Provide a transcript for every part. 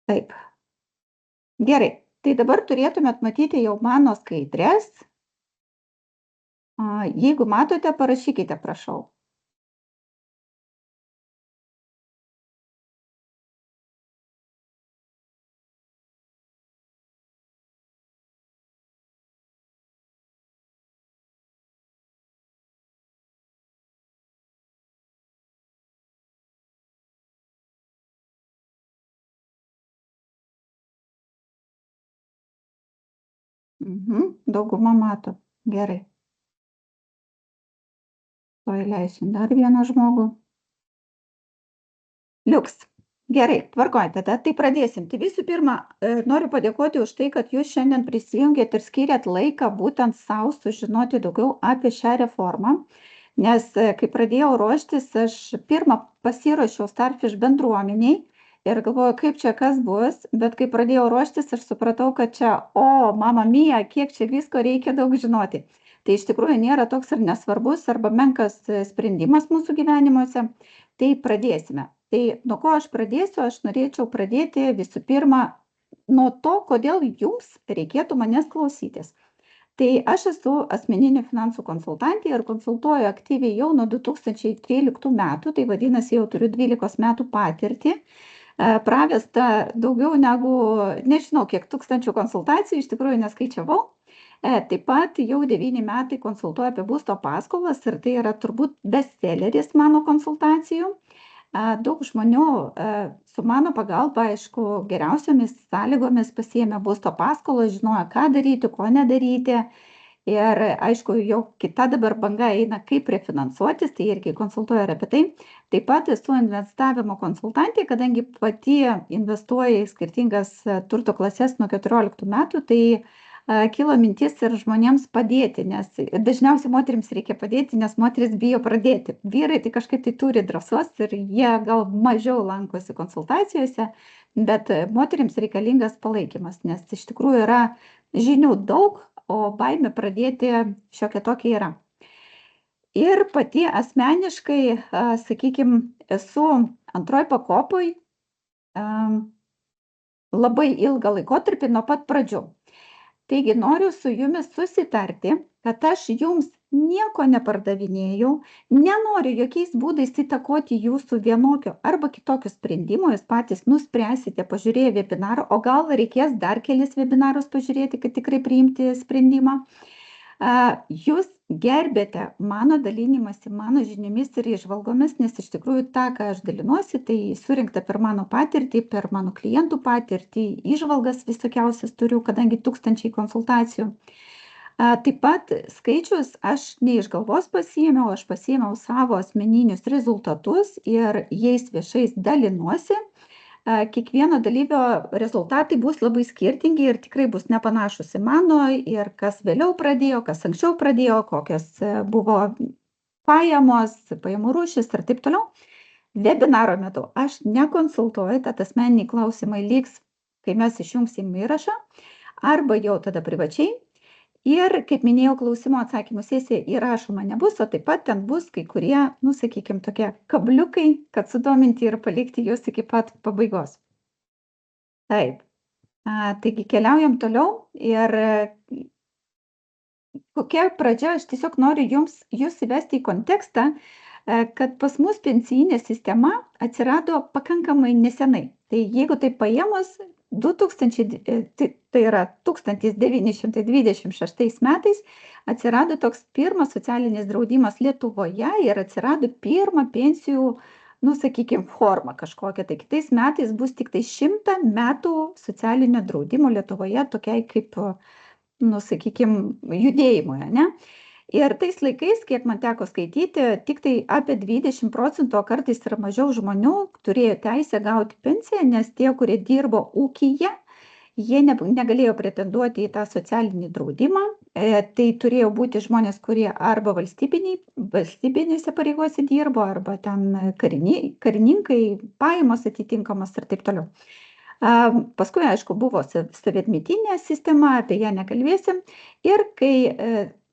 Taip. Gerai. Tai dabar turėtumėt matyti jau mano skaidres. Jeigu matote, parašykite, prašau. Dauguma mato. Gerai. Tuoj leisiu dar vieną žmogų. Liuks. Gerai, tvarkoj tada. Tai pradėsim. Tai visų pirma, noriu padėkoti už tai, kad jūs šiandien prisijungėt ir skyrėt laiką būtent sau sužinoti daugiau apie šią reformą. Nes kai pradėjau ruoštis, aš pirmą pasiruošiau Starfish bendruomeniai ir galvoju, kaip čia kas bus, bet kai pradėjau ruoštis, aš supratau, kad čia, mama mia, kiek čia visko reikia daug žinoti. Tai iš tikrųjų nėra toks ir nesvarbus arba menkas sprendimas mūsų gyvenimuose. Tai pradėsime. Tai nuo ko aš pradėsiu? Aš norėčiau pradėti visų pirma nuo to, kodėl jums reikėtų manęs klausytis. Tai aš esu asmeninių finansų konsultantė ir konsultuoju aktyviai jau nuo 2013 metų, tai vadinasi, jau turiu 12 metų patirtį. Pravesta daugiau negu, nežinau, kiek tūkstančių konsultacijų, iš tikrųjų neskaičiavau. Taip pat jau 9 metai konsultuoju apie būsto paskolas ir tai yra turbūt bestselleris mano konsultacijų. Daug žmonių su mano pagalba, aišku, geriausiomis sąlygomis pasiėmė būsto paskolą, žinojo, ką daryti, ko nedaryti. Ir aišku, jau kita dabar banga eina, kaip refinansuotis, tai irgi konsultuoju ir apie tai. Taip pat esu investavimo konsultantė, kadangi pati investuoju į skirtingas turto klases nuo 14 metų, tai kilo mintis ir žmonėms padėti, nes dažniausiai moterims reikia padėti, nes moteris bijo pradėti. Vyrai tai kažkaip tai turi drąsos ir jie gal mažiau lankosi konsultacijose, bet moterims reikalingas palaikymas, nes iš tikrųjų yra žinių daug, o baimė pradėti šiokia tokia yra. Ir pati asmeniškai, sakykime, esu antroj pakopoj labai ilgą laikotarpį nuo pat pradžių. Taigi noriu su jumis susitarti, kad aš jums nieko nepardavinėjau, nenoriu jokiais būdais įtakoti jūsų vienokio arba kitokio sprendimo, jūs patys nuspręsite pažiūrėję webinarą, o gal reikės dar kelis webinarus pažiūrėti, kad tikrai priimti sprendimą. Jūs gerbėte mano dalinimąsi, mano žiniomis ir įžvalgomis, nes iš tikrųjų tą, ką aš dalinuosi, tai surinkta per mano patirtį, per mano klientų patirtį, įžvalgas visokiausias turiu, kadangi tūkstančiai konsultacijų. Taip pat skaičius aš ne iš galvos pasiėmiau, aš pasiėmiau savo asmeninius rezultatus ir jais viešais dalinuosi. Kiekvieno dalyvio rezultatai bus labai skirtingi ir tikrai bus nepanašus į mano ir kas vėliau pradėjo, kas anksčiau pradėjo, kokios buvo pajamos, pajamų rūšis ir taip toliau. Webinaro metu aš nekonsultuoju, tad asmeniniai klausimai liks, kai mes išjungsim įrašą, arba jau tada privačiai. Ir, kaip minėjau, klausimo atsakymų sesija įrašoma nebus, o taip pat ten bus kai kurie, sakykime, tokie kabliukai, kad sudominti ir palikti jūs iki pat pabaigos. Taip. Taigi keliaujam toliau ir kokia pradžia, aš tiesiog noriu jūs įvesti į kontekstą, kad pas mus pensijinė sistema atsirado pakankamai nesenai. Tai jeigu tai paėmus, 1926 metais atsirado toks pirmas socialinis draudimas Lietuvoje ir atsirado pirma pensijų, sakykime, forma kažkokia. Tai kitais metais bus tik tai 100 metų socialinio draudimo Lietuvoje tokiai kaip, sakykime, judėjimui, ne? Ir tais laikais, kiek man teko skaityti, tik tai apie 20%, o kartais ir mažiau žmonių turėjo teisę gauti pensiją, nes tie, kurie dirbo ūkyje, jie negalėjo pretenduoti į tą socialinį draudimą. Tai turėjo būti žmonės, kurie arba valstybinėse pareigose dirbo, arba ten karininkai, pajamos atitinkamos ir taip toliau. Paskui, aišku, buvo sovietmetinė sistema, apie ją nekalbėsim. Ir kai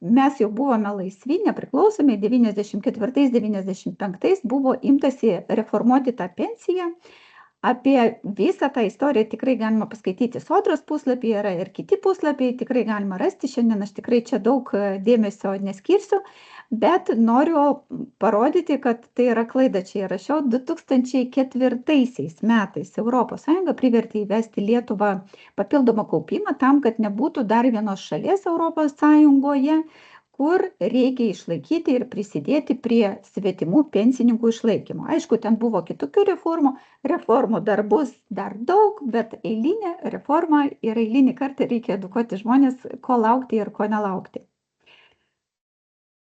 mes jau buvome laisvi, nepriklausomi, 94-95 buvo imtasi reformuoti tą pensiją. Apie visą tą istoriją tikrai galima paskaityti Sodros puslapyje, yra ir kiti puslapiai, tikrai galima rasti. Šiandien aš tikrai čia daug dėmesio neskirsiu, bet noriu parodyti, kad tai yra klaida. Čia įrašiau 2004 metais ES privertė įvesti Lietuvą papildomą kaupimą tam, kad nebūtų dar vienos šalies ES, kur reikia išlaikyti ir prisidėti prie svetimų pensininkų išlaikymo. Aišku, ten buvo kitokių reformų dar bus dar daug, bet eilinė reforma ir eilinį kartą reikia edukuoti žmonės, ko laukti ir ko nelaukti.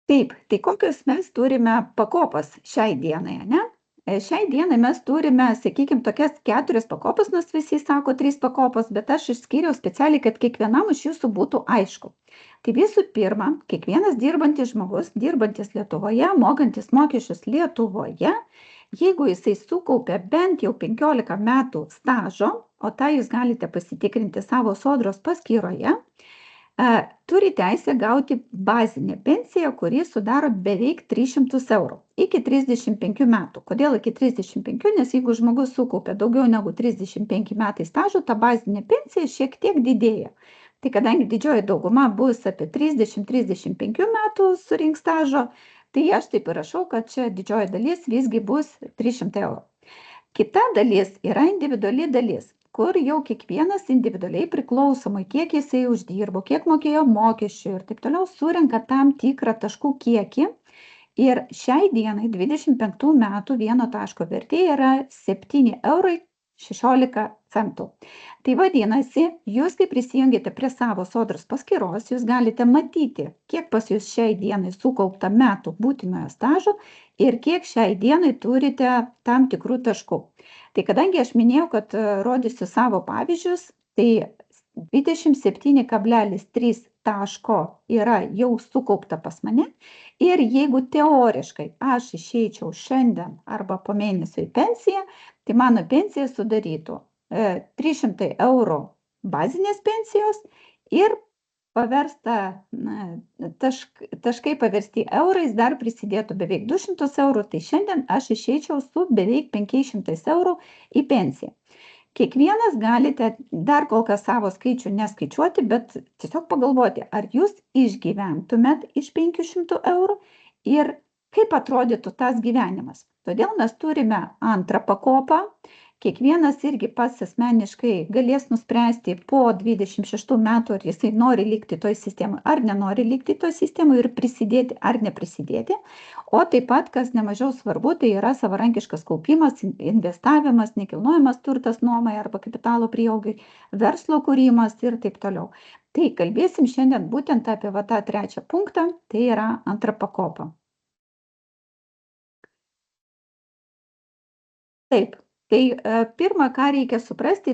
Taip, tai kokios mes turime pakopas šiai dienai, ne? Šiai dienai mes turime, sakykime, tokias 4 pakopas, nors visi sako 3 pakopos, bet aš išskyriau specialiai, kad kiekvienam iš jūsų būtų aišku. Tai visų pirma, kiekvienas dirbantis žmogus, dirbantis Lietuvoje, mokantis mokesčius Lietuvoje, jeigu jisai sukaupia bent jau 15 metų stažo, o tą jūs galite pasitikrinti savo Sodros paskyroje, turi teisę gauti bazinę pensiją, kuri sudaro beveik 300 eurų iki 35 metų. Kodėl iki 35? Nes jeigu žmogus sukaupia daugiau negu 35 metai stažo, ta bazinė pensija šiek tiek didėja. Tai kadangi didžioji dauguma bus apie 30-35 metų surinks stažo, tai aš taip ir rašau, kad čia didžioji dalis visgi bus 300 eurų. Kita dalis yra individuali dalis, kur jau kiekvienas individualiai priklausomai, kiek jisai uždirbo, kiek mokėjo mokesčių ir taip toliau, surenka tam tikrą taškų kiekį. Ir šiai dienai 25 metų vieno taško vertė yra 7 eurai 16 centų. Tai vadinasi, jūs kai prisijungėte prie savo Sodros paskyros, jūs galite matyti, kiek pas jūs šiai dienai sukaupta metų būtinojo stažo ir kiek šiai dienai turite tam tikrų taškų. Tai kadangi aš minėjau, kad rodysiu savo pavyzdžius, tai 27,3 taško yra jau sukaupta pas mane ir jeigu teoriškai aš išeičiau šiandien arba po mėnesio į pensiją, tai mano pensija sudarytų 300 eurų bazinės pensijos ir taškai paversti eurais dar prisidėtų beveik 200 eurų, tai šiandien aš išeičiau su beveik 500 eurų į pensiją. Kiekvienas galite dar kol kas savo skaičių neskaičiuoti, bet tiesiog pagalvoti, ar jūs išgyventumėt iš 500 eurų ir kaip atrodytų tas gyvenimas. Todėl mes turime antrą pakopą. Kiekvienas irgi pats asmeniškai galės nuspręsti po 26 metų, ar jisai nori likti toj sistemai, ar nenori likti toj sistemai ir prisidėti ar neprisidėti. O taip pat, kas nemažiau svarbu, tai yra savarankiškas kaupimas, investavimas, nekilnojamas turtas nuomai arba kapitalo prieaugiai, verslo kūrimas ir taip toliau. Tai kalbėsim šiandien būtent apie tą trečią punktą, tai yra antra pakopa. Taip. Tai pirma, ką reikia suprasti,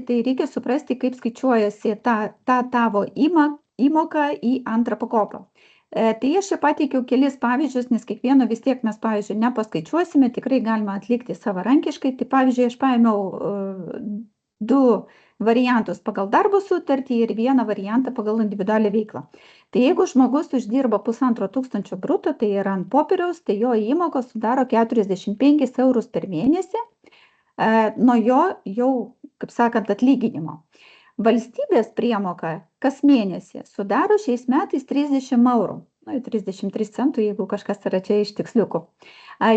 kaip skaičiuojasi ta tavo įmoka į antrą pakopą. Tai aš čia pateikiau kelis pavyzdžius, nes kiekvieno vis tiek mes, pavyzdžiui, nepaskaičiuosime, tikrai galima atlikti savarankiškai. Tai pavyzdžiui, aš paėmiau 2 variantus pagal darbo sutartį ir 1 variantą pagal individualią veiklą. Tai jeigu žmogus uždirba 1500 bruto, tai yra ant popieriaus, tai jo įmoka sudaro 45 eurus per mėnesį. Nuo jo jau, kaip sakant, atlyginimo. Valstybės priemoka kas mėnesį sudaro šiais metais 30 eurų. 33 centų, jeigu kažkas yra čia iš tiksliukų.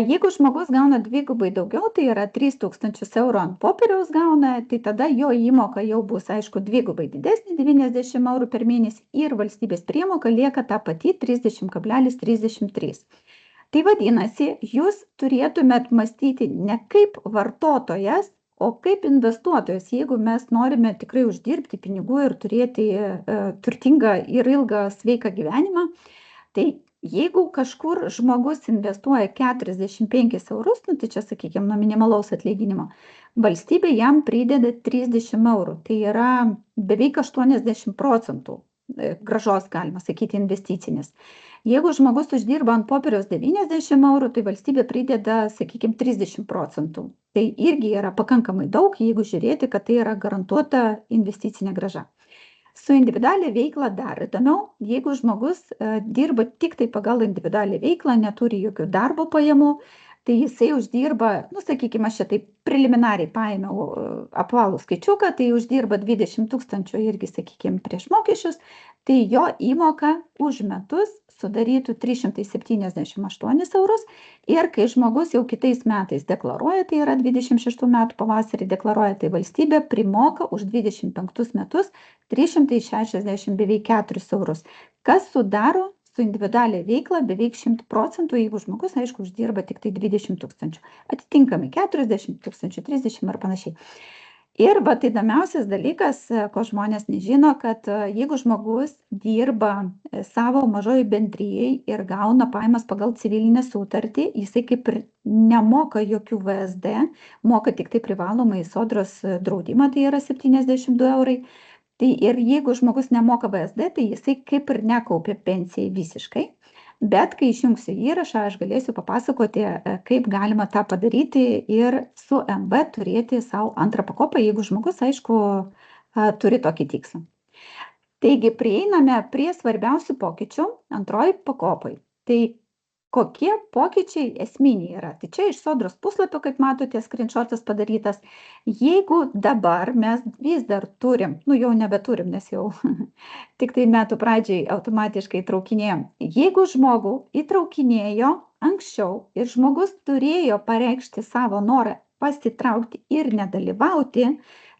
Jeigu žmogus gauna dvigubai daugiau, tai yra 3000 eurų ant popieriaus gauna, tai tada jo įmoka jau bus, aišku, dvigubai didesnė, 90 eurų per mėnesį ir valstybės priemoka lieka ta pati 30,33. Tai vadinasi, jūs turėtumėt mąstyti ne kaip vartotojas, o kaip investuotojas, jeigu mes norime tikrai uždirbti pinigų ir turėti turtingą ir ilgą sveiką gyvenimą. Tai jeigu kažkur žmogus investuoja 45 eurus, tai čia, sakykime, nuo minimalaus atlyginimo, valstybė jam prideda 30 eurų. Tai yra beveik 80% grąžos, galima sakyti, investicinis. Jeigu žmogus uždirba ant popieriaus 90 eurų, tai valstybė prideda, sakykime, 30%. Tai irgi yra pakankamai daug, jeigu žiūrėti, kad tai yra garantuota investicinė grąža. Su individualia veikla dar įdomiau, jeigu žmogus dirba tik tai pagal individualią veiklą, neturi jokių darbo pajamų, tai jisai uždirba, sakykime, aš čia taip preliminariai paėmiau apvalų skaičiuką, tai uždirba 20 000 irgi, sakykime, prieš mokesčius, tai jo įmoka už metus sudarytų 378 eurus ir kai žmogus jau kitais metais deklaruoja, tai yra 26 metų pavasarį deklaruoja, tai valstybė primoka už 25 metus 360 beveik 4 eurus, kas sudaro su individualia veikla beveik 100%, jeigu žmogus, aišku, uždirba tik tai 20 000, atitinkamai 40 000, 30 ar panašiai. Ir vat įdomiausias dalykas, ko žmonės nežino, kad jeigu žmogus dirba savo mažoj bendrijai ir gauna pajamas pagal civilinę sutartį, jisai kaip ir nemoka jokių VSD, moka tik tai privalomai sodros draudimą, tai yra 72 eurai. Tai ir jeigu žmogus nemoka VSD, tai jisai kaip ir nekaupia pensijai visiškai. Bet kai išjungsiu įrašą, aš galėsiu papasakoti, kaip galima tą padaryti ir su MB turėti savo antrą pakopą, jeigu žmogus, aišku, turi tokį tikslą. Taigi prieiname prie svarbiausių pokyčių antroji pakopai. Tai kokie pokyčiai esminiai yra? Tai čia iš sodros puslapio, kaip matote, screenshotas padarytas. Jeigu dabar mes vis dar turim, jau nebeturim, nes jau tik tai metų pradžiai automatiškai įtraukinėjom. Jeigu žmogų įtraukinėjo anksčiau ir žmogus turėjo pareikšti savo norą pasitraukti ir nedalyvauti,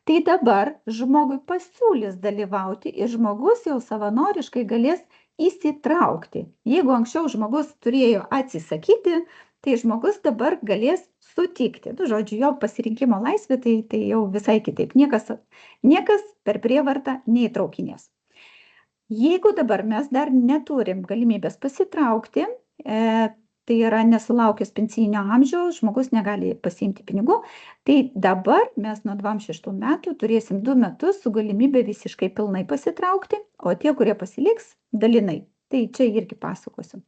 tai dabar žmogui pasiūlys dalyvauti ir žmogus jau savanoriškai galės įsitraukti. Jeigu anksčiau žmogus turėjo atsisakyti, tai žmogus dabar galės sutikti. Žodžiu, jo pasirinkimo laisvė, tai jau visai kitaip. Niekas per prievartą neįtraukinės. Jeigu dabar mes dar neturim galimybės pasitraukti, tai yra nesulaukęs pensijinio amžiaus, žmogus negali pasiimti pinigų, tai dabar mes nuo 26 metų turėsim 2 metus su galimybė visiškai pilnai pasitraukti, o tie, kurie pasiliks, dalinai. Tai čia irgi pasakosiu.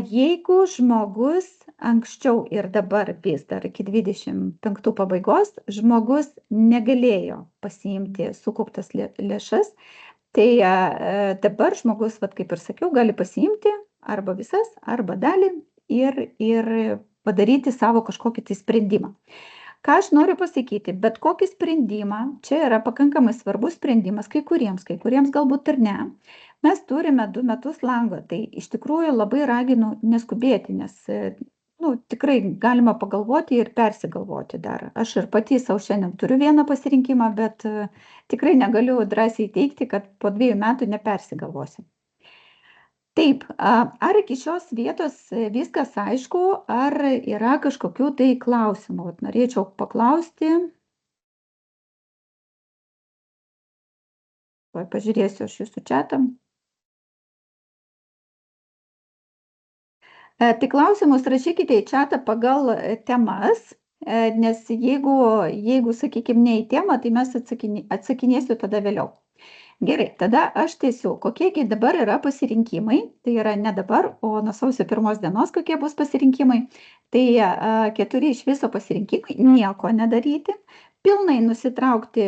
Jeigu žmogus anksčiau ir dabar vis dar iki 25 pabaigos, žmogus negalėjo pasiimti sukauptas lėšas, tai dabar žmogus, kaip ir sakiau, gali pasiimti arba visas, arba dalį ir padaryti savo kažkokį tai sprendimą. Ką aš noriu pasakyti, bet kokį sprendimą, čia yra pakankamai svarbus sprendimas kai kuriems galbūt ir ne. Mes turime 2 metus langą, tai iš tikrųjų labai raginu neskubėti, nes tikrai galima pagalvoti ir persigalvoti dar. Aš ir pati savo šiandien turiu vieną pasirinkimą, bet tikrai negaliu drąsiai teigti, kad po 2 metų nepersigalvosim. Taip, ar iki šios vietos viskas aišku, ar yra kažkokių tai klausimų? Norėčiau paklausti. Pažiūrėsiu aš jūsų chatą. Tai klausimus rašykite į chatą pagal temas, nes jeigu sakykime, ne į temą, tai mes atsakinėsiu tada vėliau. Gerai, tada aš tiesiu, kokiegi dabar yra pasirinkimai, tai yra ne dabar, o nuo sausio 1 dienos kokie bus pasirinkimai. Tai 4 iš viso pasirinkimai, nieko nedaryti, pilnai nusitraukti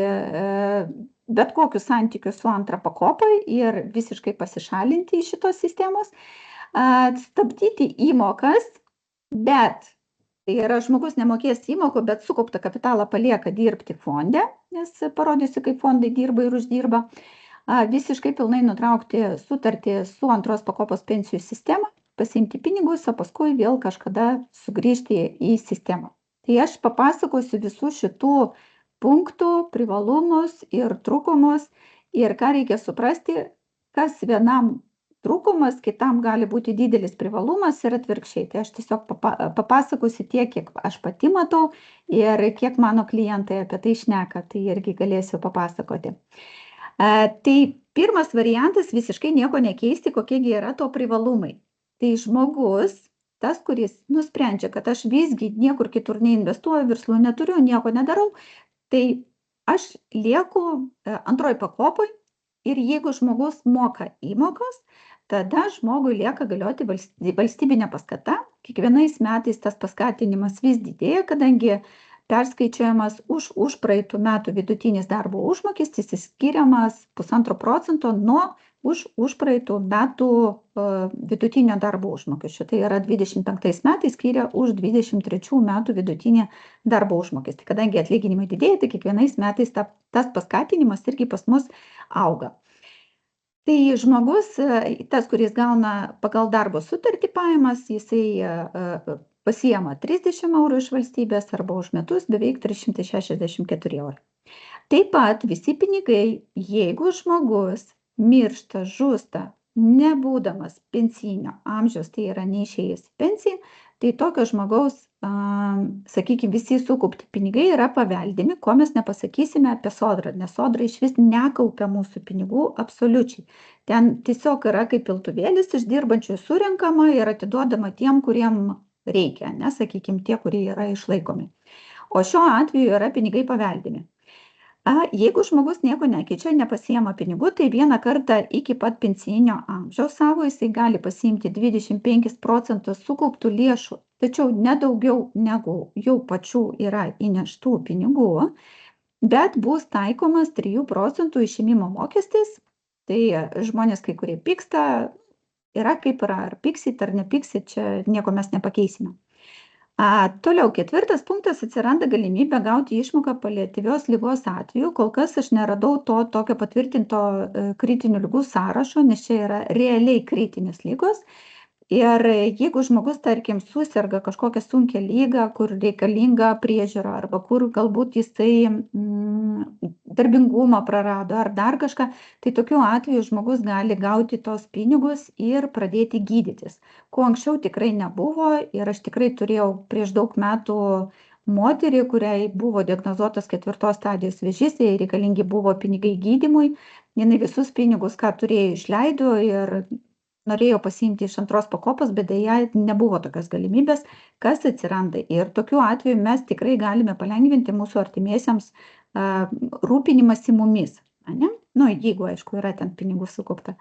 bet kokius santykius su antra pakopa ir visiškai pasišalinti iš šitos sistemos, stabdyti įmokas, bet tai yra žmogus nemokės įmokų, bet sukauptą kapitalą palieka dirbti fonde, nes parodysiu, kaip fondai dirba ir uždirba. Visiškai pilnai nutraukti sutartį su antros pakopos pensijų sistema, pasiimti pinigus, o paskui vėl kažkada sugrįžti į sistemą. Tai aš papasakosiu visų šitų punktų, privalumus ir trūkumus ir ką reikia suprasti, kas vienam trūkumas, kitam gali būti didelis privalumas ir atvirkščiai. Tai aš tiesiog papasakosiu tiek, kiek aš pati matau ir kiek mano klientai apie tai šneka, tai irgi galėsiu papasakoti. Tai pirmas variantas visiškai nieko nekeisti, kokiegi yra to privalumai. Tai žmogus, tas, kuris nusprendžia, kad aš visgi niekur kitur neinvestuoju, verslų neturiu, nieko nedarau, tai aš lieku antroj pakopoj ir jeigu žmogus moka įmokas, tada žmogui lieka galioti valstybinė paskata. Kiekvienais metais tas paskatinimas vis didėja, kadangi perskaičiuojamas už praeitų metų vidutinis darbo užmokestis skiriamas 1,5% nuo užpraeitų metų vidutinio darbo užmokesčio. Tai yra 25 metais skyrė už 23 metų vidutinį darbo užmokestį. Kadangi atlyginimai didėja, tai kiekvienais metais tas paskatinimas irgi pas mus auga. Tai žmogus, tas, kuris gauna pagal darbo sutartį pajamas, jisai pasiema 30 eurų iš valstybės arba už metus beveik 364 eurai. Taip pat visi pinigai, jeigu žmogus miršta, žūsta, nebūdamas pensinio amžiaus, tai yra neišėjęs į pensiją, tai tokio žmogaus, sakykime, visi sukaupti pinigai yra paveldimi, ko mes nepasakysime apie sodrą, nes sodra iš vis nekaupia mūsų pinigų absoliučiai. Ten tiesiog yra kaip piltuvėlis išdirbančių surenkama ir atiduodama tiem, kuriem reikia, nesakykime, tie, kurie yra išlaikomi. O šiuo atveju yra pinigai paveldimi. Jeigu žmogus nieko nekeičia, nepasiema pinigų, tai vieną kartą iki pat pensijinio amžiaus savo jisai gali pasiimti 25% sukauptų lėšų, tačiau nedaugiau negu jau pačių yra įneštų pinigų, bet bus taikomas 3% išėmimo mokestis. Tai žmonės kai kurie pyksta, yra kaip yra, ar pyksit ar nepyksit, čia nieko mes nepakeisime. Toliau, 4 punktas, atsiranda galimybė gauti išmoką paliatyvios ligos atveju. Kol kas aš neradau tokio patvirtinto kritinių ligų sąrašo, nes čia yra realiai kritinės ligos. Ir jeigu žmogus, tarkim, suserga kažkokią sunkią ligą, kur reikalinga priežiūra, arba kur galbūt jisai darbingumą prarado ar dar kažką, tai tokiu atveju žmogus gali gauti tos pinigus ir pradėti gydytis. Ko anksčiau tikrai nebuvo ir aš tikrai turėjau prieš daug metų moterį, kuriai buvo diagnozuotas 4 stadijos vėžys, jai reikalingi buvo pinigai gydymui, jinai visus pinigus, ką turėjo, išleido ir norėjo pasiimti iš 2 pakopos, bet deja nebuvo tokios galimybės, kas atsiranda. Ir tokiu atveju mes tikrai galime palengvinti mūsų artimiesiems rūpinimąsi mumis. Ne? Jeigu, aišku, yra ten pinigų sukaupta.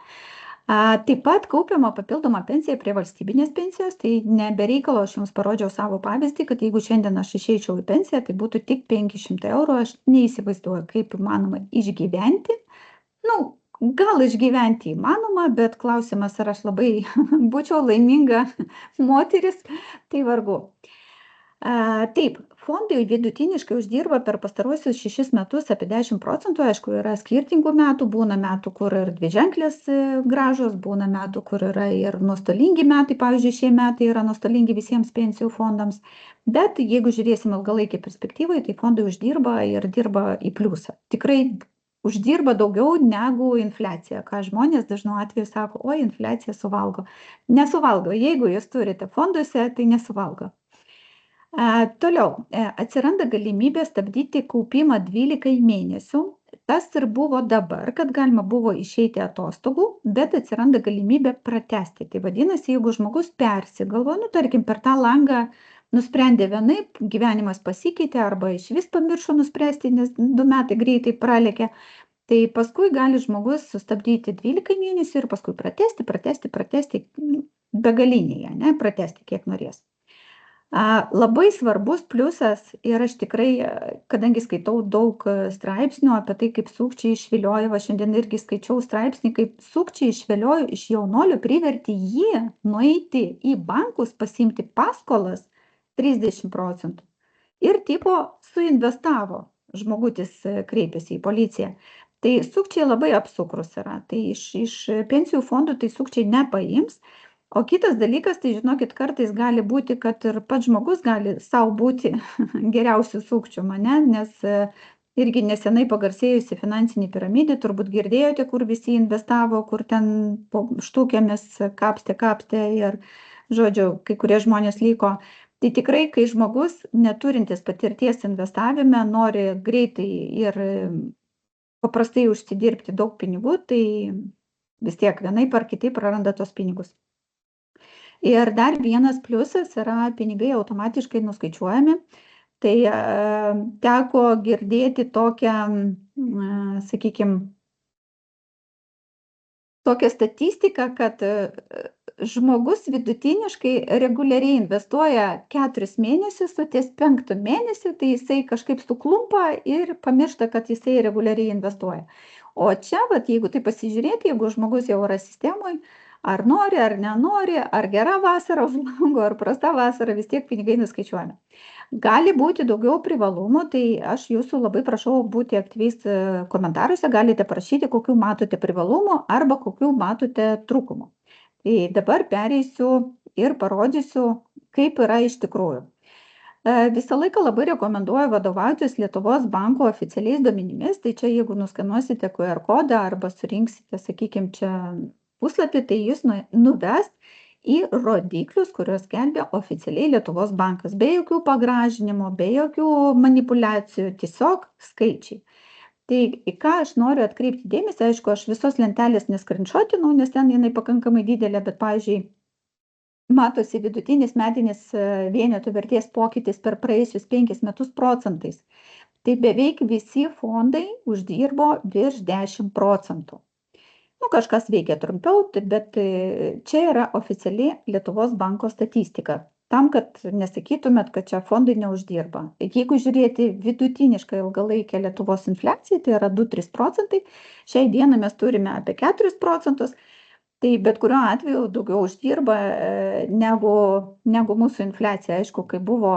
Taip pat kaupiama papildoma pensija prie valstybinės pensijos, tai nebereikalo aš jums parodžiau savo pavyzdį, kad jeigu šiandien aš išeičiau į pensiją, tai būtų tik 500 eurų, aš neįsivaizduoju, kaip įmanoma išgyventi. Gal išgyventi įmanoma, bet klausimas, ar aš labai būčiau laiminga moteris, tai vargu. Taip, fondai vidutiniškai uždirba per pastaruosius 6 metus apie 10%, aišku, yra skirtingų metų, būna metų, kur ir dviženklės grąžos, būna metų, kur yra ir nuostolingi metai, pavyzdžiui, šie metai yra nuostolingi visiems pensijų fondams, bet jeigu žiūrėsim ilgalaikį perspektyvai, tai fondai uždirba ir dirba į pliusą. Tikrai uždirba daugiau negu infliacija, ką žmonės dažnu atveju sako, oi, infliacija suvalgo. Nesuvalgo, jeigu jūs turite fonduose, tai nesuvalgo. Toliau, atsiranda galimybė stabdyti kaupimą 12 mėnesių. Tas ir buvo dabar, kad galima buvo išeiti atostogų, bet atsiranda galimybė pratęsti. Tai vadinasi, jeigu žmogus persigalvo, tarkim, per tą langą nusprendė vienaip, gyvenimas pasikeitė arba iš vis pamiršo nuspręsti, nes 2 metai greitai pralėkė, tai paskui gali žmogus sustabdyti 12 mėnesių ir paskui pratęsti begalinėje, pratęsti kiek norės. Labai svarbus pliusas ir aš tikrai, kadangi skaitau daug straipsnių apie tai, kaip sukčiai išviliojo, šiandien irgi skaičiau straipsnį, kaip sukčiai išviliojo iš jaunolio, privertė jį nueiti į bankus, pasiimti paskolas 30% ir tipo suinvestavo, žmogutis kreipėsi į policiją. Tai sukčiai labai apsukrus yra, tai iš pensijų fondų tai sukčiai nepaims. O kitas dalykas, tai žinokit, kartais gali būti, kad ir pats žmogus gali savo būti geriausių sukčių, nes irgi nesenai pagarsėjusi finansinį piramidį, turbūt girdėjote, kur visi investavo, kur ten po štukėmis kapstė ir, žodžiu, kai kurie žmonės liko. Tai tikrai, kai žmogus, neturintis patirties investavime, nori greitai ir paprastai užsidirbti daug pinigų, tai vis tiek vienaip ar kitaip praranda tos pinigus. Ir dar vienas pliusas yra pinigai automatiškai nuskaičiuojami. Tai teko girdėti tokią, sakykime, tokią statistiką, kad žmogus vidutiniškai reguliariai investuoja 4 mėnesius, o ties 5 mėnesių, tai jisai kažkaip suklumpa ir pamiršta, kad jisai reguliariai investuoja. O čia, vat, jeigu tai pasižiūrėti, jeigu žmogus jau yra sistemoj, ar nori, ar nenori, ar gera vasara už lango, ar prasta vasara, vis tiek pinigai nuskaičiuojami. Gali būti daugiau privalumų, tai aš jūsų labai prašau būti aktyviais komentaruose, galite parašyti, kokių matote privalumų arba kokių matote trūkumų. Tai dabar pereisiu ir parodysiu, kaip yra iš tikrųjų. Visą laiką labai rekomenduoju vadovautis Lietuvos banko oficialiais duomenimis, tai čia jeigu nuskanuosite QR kodą arba surinksite, sakykime, čia puslapį, tai jūs nuves į rodiklius, kuriuos skelbia oficialiai Lietuvos bankas, be jokių pagražinimų, be jokių manipulacijų, tiesiog skaičiai. Tai į ką aš noriu atkreipti dėmesį, aišku, aš visos lentelės neskrinšotinau, nes ten jinai pakankamai didelė, bet, pavyzdžiui, matosi vidutinis metinis vienetų vertės pokytis per praėjusius 5 metus procentais. Tai beveik visi fondai uždirbo virš 10%. Nu, kažkas veikia trumpiau, bet čia yra oficiali Lietuvos banko statistika. Tam, kad nesakytumėt, kad čia fondai neuždirba. Jeigu žiūrėti vidutinišką ilgalaikę Lietuvos infliaciją, tai yra 2-3%, šiai dieną mes turime apie 4%, tai bet kuriuo atveju daugiau uždirba negu mūsų infliacija. Aišku, kai buvo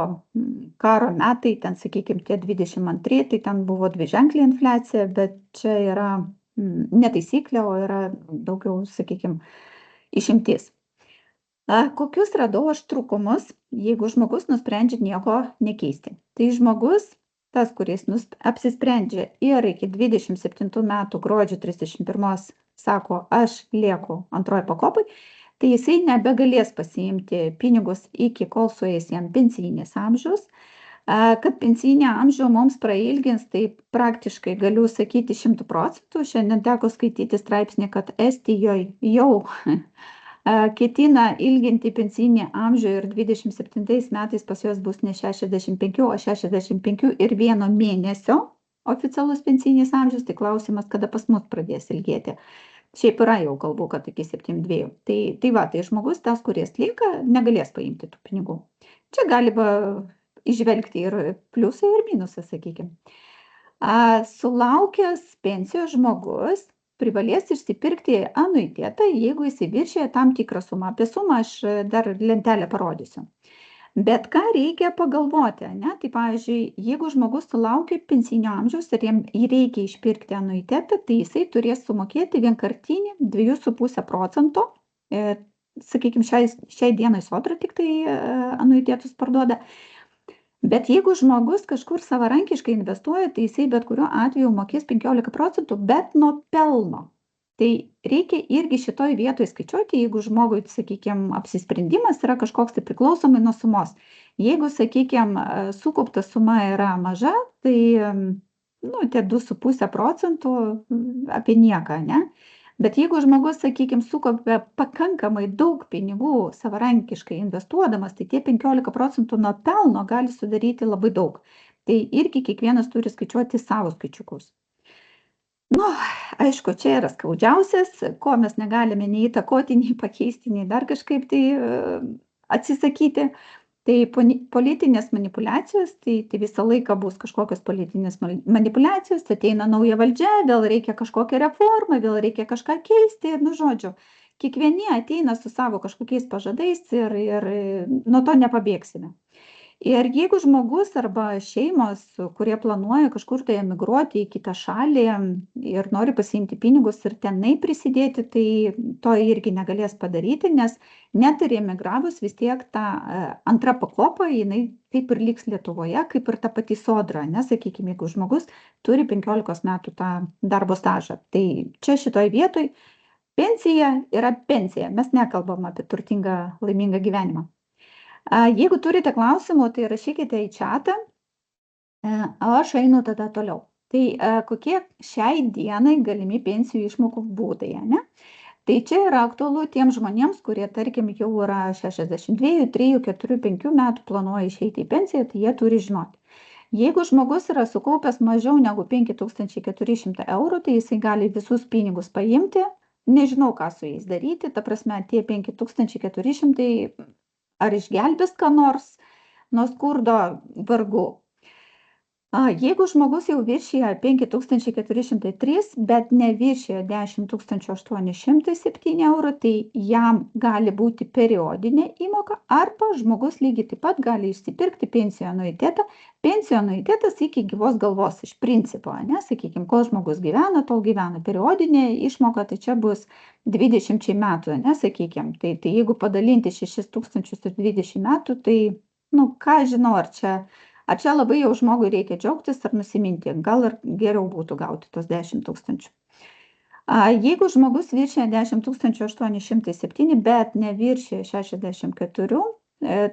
karo metai, ten, sakykime, tie 22, tai ten buvo dviženklė infliacija, bet čia yra netaisyklė, o yra daugiau, sakykime, išimtis. Kokius radau aš trūkumus, jeigu žmogus nusprendžia nieko nekeisti? Tai žmogus, tas, kuris apsisprendžia ir iki 27 metų gruodžio 31 sako, aš lieku antroji pakopai, tai jisai nebegalės pasiimti pinigus iki kol sueis jam pensijinis amžius. Kad pensinį amžių mums prailgins, tai praktiškai galiu sakyti 100%. Šiandien teko skaityti straipsnį, kad Estijoje jau ketina ilginti pensinį amžių ir 27 metais pas juos bus ne 65, o 65 ir 1 mėnesio oficialus pensinis amžius. Tai klausimas, kada pas mus pradės ilgėti. Šiaip yra jau kalbų, kad iki 72. Tai va, tai žmogus, tas, kuris lieka, negalės paimti tų pinigų. Čia galima išvelgti ir pliusą ir minusą, sakykime. Sulaukęs pensijos žmogus privalės išsipirkti anuitetą, jeigu jis viršija tam tikrą sumą. Apie sumą aš dar lentelę parodysiu. Bet ką reikia pagalvoti, ne? Tai pavyzdžiui, jeigu žmogus sulaukia pensinio amžiaus ir jam reikia išpirkti anuitetą, tai jisai turės sumokėti vienkartinį 2,5%. Sakykime, šiai dienai Sodra tik tai anuitetus parduoda. Bet jeigu žmogus kažkur savarankiškai investuoja, tai jisai bet kuriuo atveju mokės 15%, bet nuo pelno. Tai reikia irgi šitoj vietoj skaičiuoti, jeigu žmogui, sakykime, apsisprendimas yra kažkoks tai priklausomai nuo sumos. Jeigu, sakykime, sukaupta suma yra maža, tai tie 2,5% apie nieką, ne? Bet jeigu žmogus, sakykime, sukaupia pakankamai daug pinigų savarankiškai investuodamas, tai tie 15% nuo pelno gali sudaryti labai daug. Tai irgi kiekvienas turi skaičiuoti savo skaičiukus. Nu, aišku, čia yra skaudžiausias, ko mes negalime nei įtakoti, nei pakeisti, nei dar kažkaip tai atsisakyti. Tai politinės manipulacijos, tai visą laiką bus kažkokios politinės manipulacijos, ateina nauja valdžia, vėl reikia kažkokią reformą, vėl reikia kažką keisti, nu žodžiu, kiekvieni ateina su savo kažkokiais pažadais ir nuo to nepabėgsime. Ir jeigu žmogus arba šeimos, kurie planuoja kažkur tai emigruoti į kitą šalį ir nori pasiimti pinigus ir tenai prisidėti, tai to irgi negalės padaryti, nes net ir emigravus vis tiek ta antra pakopa, jinai taip ir liks Lietuvoje, kaip ir ta pati Sodra, nesakykime, jeigu žmogus turi 15 metų tą darbo stažą. Tai čia šitoj vietoj pensija yra pensija, mes nekalbam apie turtingą, laimingą gyvenimą. Jeigu turite klausimų, tai rašykite į čatą, o aš einu tada toliau. Tai kokie šiai dienai galimi pensijų išmokų būdai, ne? Tai čia yra aktualu tiems žmonėms, kurie, tarkim, jau yra 62, 3, 4, 5 metų planuoja išeiti į pensiją, tai jie turi žinoti. Jeigu žmogus yra sukaupęs mažiau negu 5400 eurų, tai jisai gali visus pinigus paimti, nežinau, ką su jais daryti, ta prasme, tie 5400 ar išgelbės ką nors nuo skurdo vargu. Jeigu žmogus jau viršija 5403, bet neviršija 10 807 eurų, tai jam gali būti periodinė įmoka arba žmogus lygiai taip pat gali išsipirkti pensijų anuitetą. Pensijų anuitetas iki gyvos galvos iš principo, ne, sakykime, kol žmogus gyvena, tol gyvena. Periodinė išmoka, tai čia bus 20 metų, ne, sakykime. Tai jeigu padalinti 6000 ir 20 metų, tai, nu, ką žinau, ar čia labai jau žmogui reikia džiaugtis ar nusiminti, gal ir geriau būtų gauti tos 10 000. Jeigu žmogus viršia 10 807, bet neviršia 64,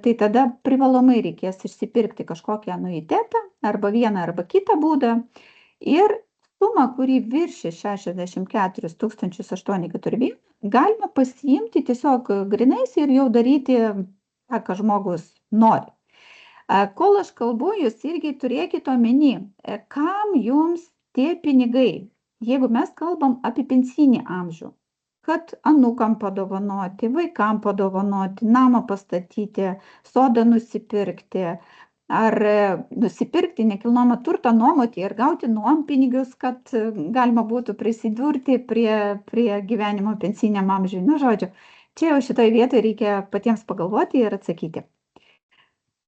tai tada privalomai reikės išsipirkti kažkokį anuitetą arba vieną arba kitą būdą ir sumą, kuri viršia 64 804, galima pasiimti tiesiog grinais ir jau daryti tą, ką žmogus nori. Kol aš kalbu, jūs irgi turėkite omeny, kam jums tie pinigai, jeigu mes kalbam apie pensinį amžių, kad anūkam padovanoti, vaikam padovanoti, namą pastatyti, sodą nusipirkti, ar nusipirkti nekilnojamą turtą, nuomoti ir gauti nuompinigius, kad galima būtų prisidurti prie gyvenimo pensiniam amžiui. Nu, žodžiu, čia jau šitoje vietoje reikia patiems pagalvoti ir atsakyti.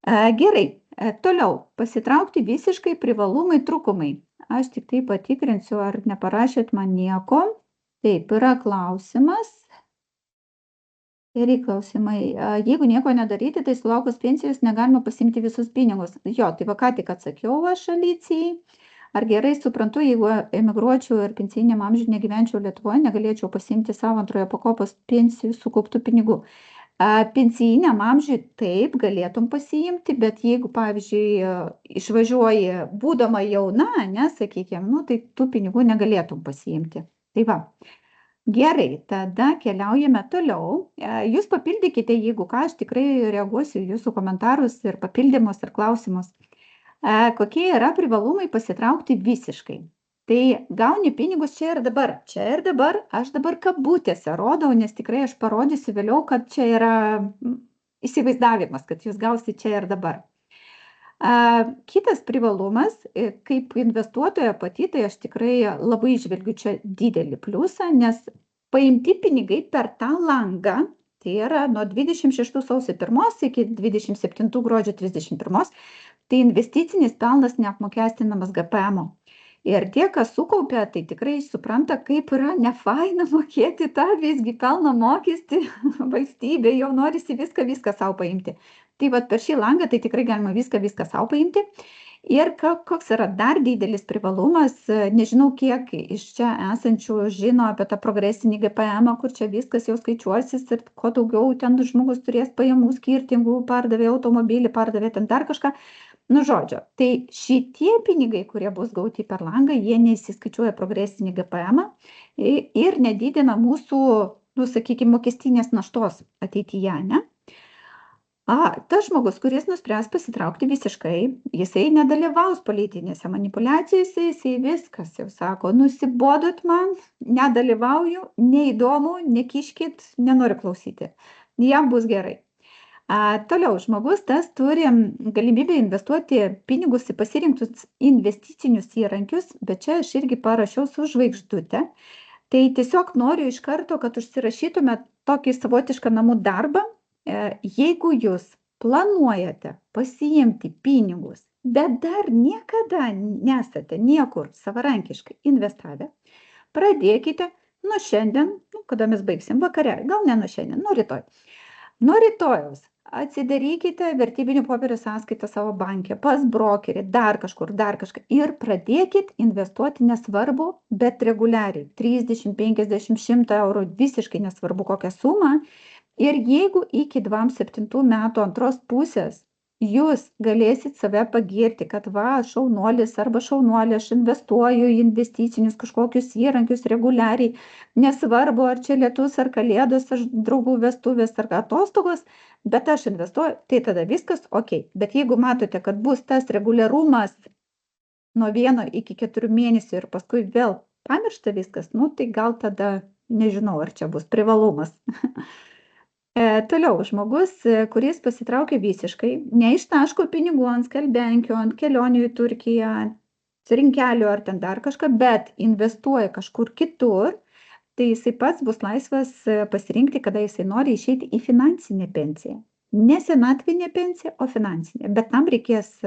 Gerai, toliau, pasitraukti visiškai privalumai, trūkumai. Aš tik tai patikrinsiu, ar neparašėt man nieko. Taip, yra klausimas. Geri klausimai. Jeigu nieko nedaryti, tai sulaukus pensijos negalima pasimti visus pinigus. Jo, tai va ką tik atsakiau aš Alicijai. Ar gerai suprantu, jeigu emigruočiau ir pensiniam amžiui negyvenčiau Lietuvoje, negalėčiau pasimti savo antrojo pakopos pensijų sukauptų pinigų. Pensijiniam amžiui taip galėtum pasiimti, bet jeigu, pavyzdžiui, išvažiuoji būdama jauna, ne, sakykime, nu, tai tų pinigų negalėtum pasiimti. Tai va. Gerai, tada keliaujame toliau. Jūs papildykite, jeigu ką, aš tikrai reaguosiu jūsų komentarus ir papildymus ir klausimus. Kokie yra privalumai pasitraukti visiškai? Tai gauni pinigus čia ir dabar, aš dabar kabutėse rodau, nes tikrai aš parodysiu vėliau, kad čia yra įsivaizdavimas, kad jūs gausite čia ir dabar. Kitas privalumas, kaip investuotoja pati, tai aš tikrai labai žvelgiu čia didelį pliusą, nes paimti pinigai per tą langą, tai yra nuo 26 sausio 1 iki 27 gruodžio 31, tai investicinis pelnas neapmokestinamas GPM. Ir tie, kas sukaupia, tai tikrai supranta, kaip yra nefaina mokėti tą visgi pelno mokestį, valstybė jau norisi viską savo paimti. Tai vat per šį langą tai tikrai galima viską savo paimti. Ir koks yra dar didelis privalumas, nežinau, kiek iš čia esančių žino apie tą progresinį GPM, kur čia viskas jau skaičiuosis ir kuo daugiau ten žmogus turės pajamų skirtingų, pardavė automobilį, pardavė ten dar kažką. Nu, žodžiu, tai šitie pinigai, kurie bus gauti per langą, jie neįsiskaičiuoja progresinį GPM ir nedidina mūsų, nu, sakykime, mokestinės naštos ateityje, ne? Tas žmogus, kuris nuspręs pasitraukti visiškai, jisai nedalyvaus politinėse manipuliacijose, jisai viskas jau sako, nusibodot man, nedalyvauju, neįdomu, nekiškit, nenoriu klausyti. Jam bus gerai. Toliau, žmogus tas turi galimybę investuoti pinigus į pasirinktus investicinius įrankius, bet čia aš irgi parašiau su žvaigždute. Tai tiesiog noriu iš karto, kad užsirašytume tokį savotišką namų darbą. Jeigu jūs planuojate pasiimti pinigus, bet dar niekada nesate niekur savarankiškai investavę, pradėkite nuo šiandien, kada mes baigsim vakare, gal ne nuo šiandien, nuo rytoj. Nuo rytojaus atsidarykite vertybinių popierių sąskaitą savo banke, pas brokerį, dar kažkur, dar kažką ir pradėkit investuoti nesvarbu, bet reguliariai. 30, 50, 100 eurų, visiškai nesvarbu kokią sumą. Ir jeigu iki 27 metų antros pusės jūs galėsit save pagirti, kad va, šaunuolis arba šaunuolė, aš investuoju į investicinius kažkokius įrankius reguliariai, nesvarbu, ar čia lietus, ar kalėdos, ar draugų vestuvės, ar atostogos, bet aš investuoju, tai tada viskas ok. Bet jeigu matote, kad bus tas reguliarumas nuo 1 iki 4 mėnesių ir paskui vėl pamiršta viskas, nu tai gal tada, nežinau, ar čia bus privalumas. Toliau, žmogus, kuris pasitraukia visiškai, neištaško pinigų ant skalbenkių, ant kelionių į Turkiją, rinkelių ar ten dar kažką, bet investuoja kažkur kitur, tai jisai pats bus laisvas pasirinkti, kada jisai nori išeiti į finansinę pensiją. Ne senatvinė pensija, o finansinė. Bet tam reikės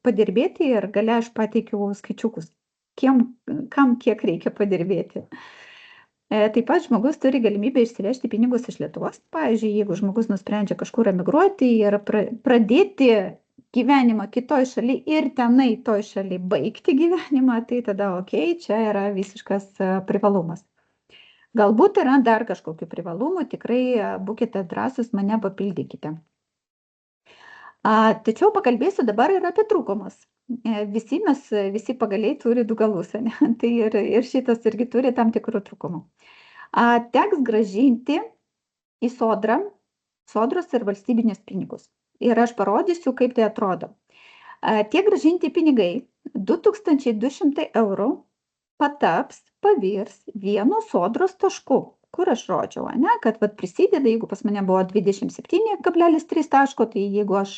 padirbėti ir gale aš pateikiau skaičiukus, kam kiek reikia padirbėti. Taip pat žmogus turi galimybę išsivežti pinigus iš Lietuvos. Pavyzdžiui, jeigu žmogus nusprendžia kažkur emigruoti ir pradėti gyvenimą kitoj šaly ir tenai toj šaly baigti gyvenimą, tai tada okei, čia yra visiškas privalumas. Galbūt yra dar kažkokių privalumų, tikrai būkite drąsūs, mane papildykite. Tačiau pakalbėsiu dabar ir apie trūkumus. Visi pagaliai turi du galus, ne? Tai ir šitas irgi turi tam tikrų trūkumų. Teks grąžinti į sodros ir valstybinius pinigus. Ir aš parodysiu, kaip tai atrodo. Tie grąžinti pinigai 2200 eurų pavirs vienu sodros tašku, kur aš rodžiau, ne, kad prisideda, jeigu pas mane buvo 27,3 taško, tai jeigu aš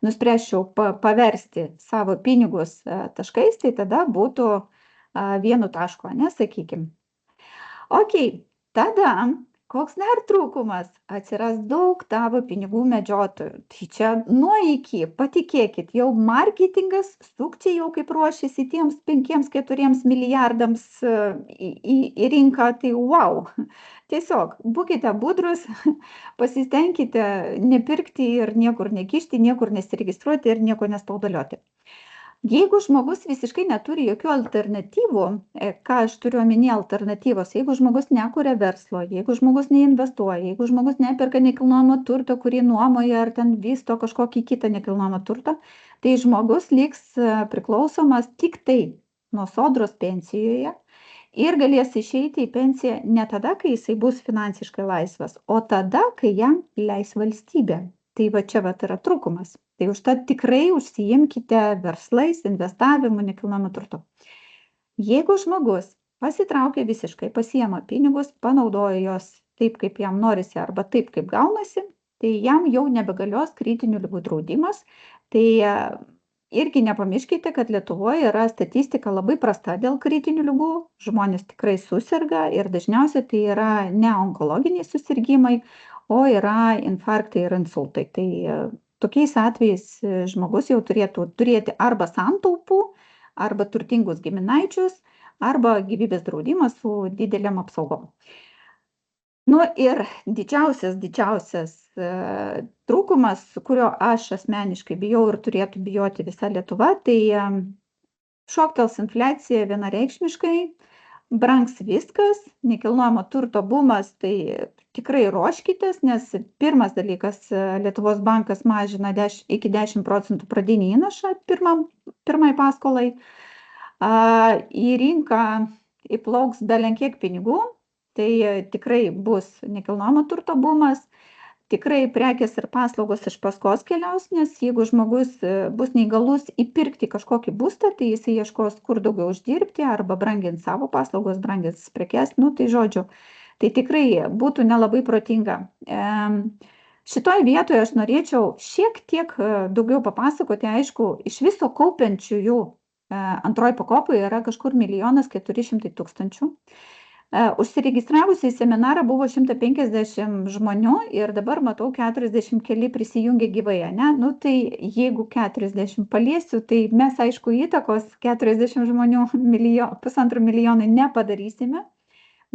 nuspręsčiau paversti savo pinigus taškais, tai tada būtų vienu tašku, ne, sakykim. Okei, tada koks dar trūkumas? Atsiras daug tavo pinigų medžiotojų. Tai čia nuo iki, patikėkit, jau marketingas, sukčiai jau kaip ruošiasi tiems 5-4 milijardams į rinką, tai wow. Tiesiog būkite budrus, pasistengkite nepirkti ir niekur nekišti, niekur nesiregistruoti ir nieko nespaudalioti. Jeigu žmogus visiškai neturi jokių alternatyvų, ką aš turiu omeny alternatyvos, jeigu žmogus nekuria verslo, jeigu žmogus neinvestuoja, jeigu žmogus neperka nekilnojamo turto, kurį nuomoja ar ten vysto kažkokį kitą nekilnojamą turtą, tai žmogus liks priklausomas tik tai nuo sodros pensijoje ir galės išeiti į pensiją ne tada, kai jisai bus finansiškai laisvas, o tada, kai jam leis valstybė. Tai čia yra trūkumas. Tai užtat tikrai užsiimkite verslais, investavimu, nekilnojamu turtu. Jeigu žmogus pasitraukia visiškai, pasiema pinigus, panaudoja jos taip, kaip jam norisi arba taip, kaip gaunasi, tai jam jau nebegalios kritinių ligų draudimas. Tai irgi nepamirškite, kad Lietuvoje yra statistika labai prasta dėl kritinių ligų. Žmonės tikrai susirga ir dažniausiai tai yra ne onkologiniai susirgymai, o yra infarktai ir insultai. Tai tokiais atvejais žmogus jau turėtų turėti arba santaupų, arba turtingus giminaičius, arba gyvybės draudimą su dideliam apsaugom. Ir didžiausias trūkumas, kurio aš asmeniškai bijau ir turėtų bijoti visa Lietuva, tai šoktels infliacija vienareikšmiškai, brangs viskas, nekilnojamo turto bumas, tai tikrai ruoškitės, nes pirmas dalykas, Lietuvos bankas mažina iki 10% pradinį įnašą pirmai paskolai. Į rinką įplauks belenkiek pinigų, tai tikrai bus nekilnojamo turto bumas. Tikrai prekės ir paslaugos iš paskos keliaus, nes jeigu žmogus bus neįgalus įpirkti kažkokį būstą, tai jisai ieškos, kur daugiau uždirbti, arba brangins savo paslaugos, brangins prekes, tai žodžiu, tai tikrai būtų nelabai protinga. Šitoj vietoje aš norėčiau šiek tiek daugiau papasakoti, aišku, iš viso kaupiančiųjų antroji pakopoje yra kažkur 1,4 milijono. Užsiregistravusiai seminarą buvo 150 žmonių ir dabar matau 40 keli prisijungė gyvai, ne? Tai jeigu 40 paliesiu, tai mes aišku įtakos 40 žmonių 1,5 milijonai nepadarysime,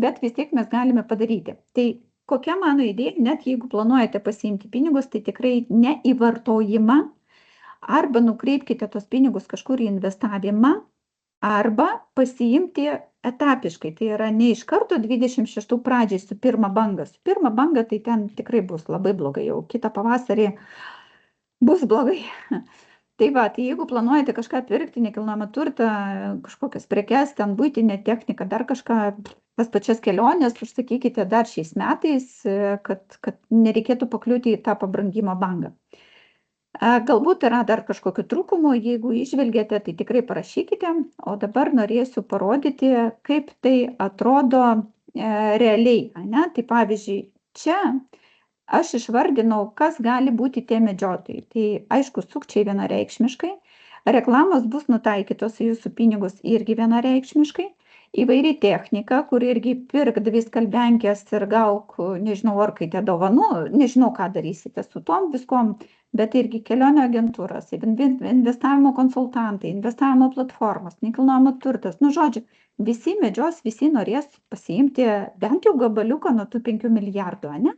bet vis tiek mes galime padaryti. Tai kokia mano idėja, net jeigu planuojate pasiimti pinigus, tai tikrai ne į vartojimą, arba nukreipkite tos pinigus kažkur į investavimą, arba pasiimti etapiškai, tai yra ne iš karto 26 pradžiai su pirma banga. Su pirma banga tai ten tikrai bus labai blogai, jau kitą pavasarį bus blogai. Tai jeigu planuojate kažką pirkti, nekilnojamą turtą, kažkokias prekes, ten buitinę techniką, dar kažką, tas pačias keliones užsakykite dar šiais metais, kad nereikėtų pakliūti į tą pabrangimo bangą. Galbūt yra dar kažkokių trūkumų, jeigu išvelgiate, tai tikrai parašykite, o dabar norėsiu parodyti, kaip tai atrodo realiai. Ne? Tai pavyzdžiui, čia aš išvardinau, kas gali būti tie medžiotojai. Tai aišku, sukčiai vienareikšmiškai, reklamos bus nutaikytos į jūsų pinigus irgi vienareikšmiškai, įvairi technika, kur irgi pirk dvi skalbenkės ir gauk, nežinau, orkaitę dovanų, nežinau, ką darysite su tom viskom, bet irgi kelionio agentūros, investavimo konsultantai, investavimo platformos, nekilnojamo turtas, nu žodžiu, visi medžios, visi norės pasiimti bent jau gabaliuką nuo tų 5 milijardų, ne?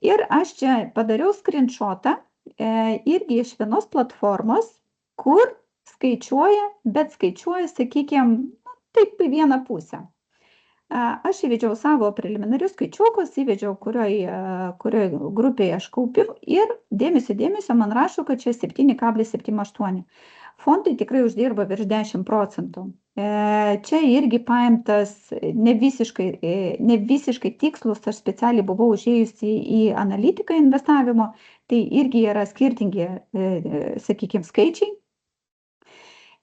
Ir aš čia padariau screenshotą irgi iš vienos platformos, kur skaičiuoja, bet skaičiuoja, sakykime, taip į vieną pusę. Aš įvedžiau savo preliminarius skaičiukus, įvedžiau, kurioj grupėje aš kaupiu ir dėmesio, man rašo, kad čia 7,78. Fondai tikrai uždirba virš 10%. Čia irgi paimtas ne visiškai tikslus, aš specialiai buvau užėjusi į analitiką investavimo, tai irgi yra skirtingi, sakykime, skaičiai.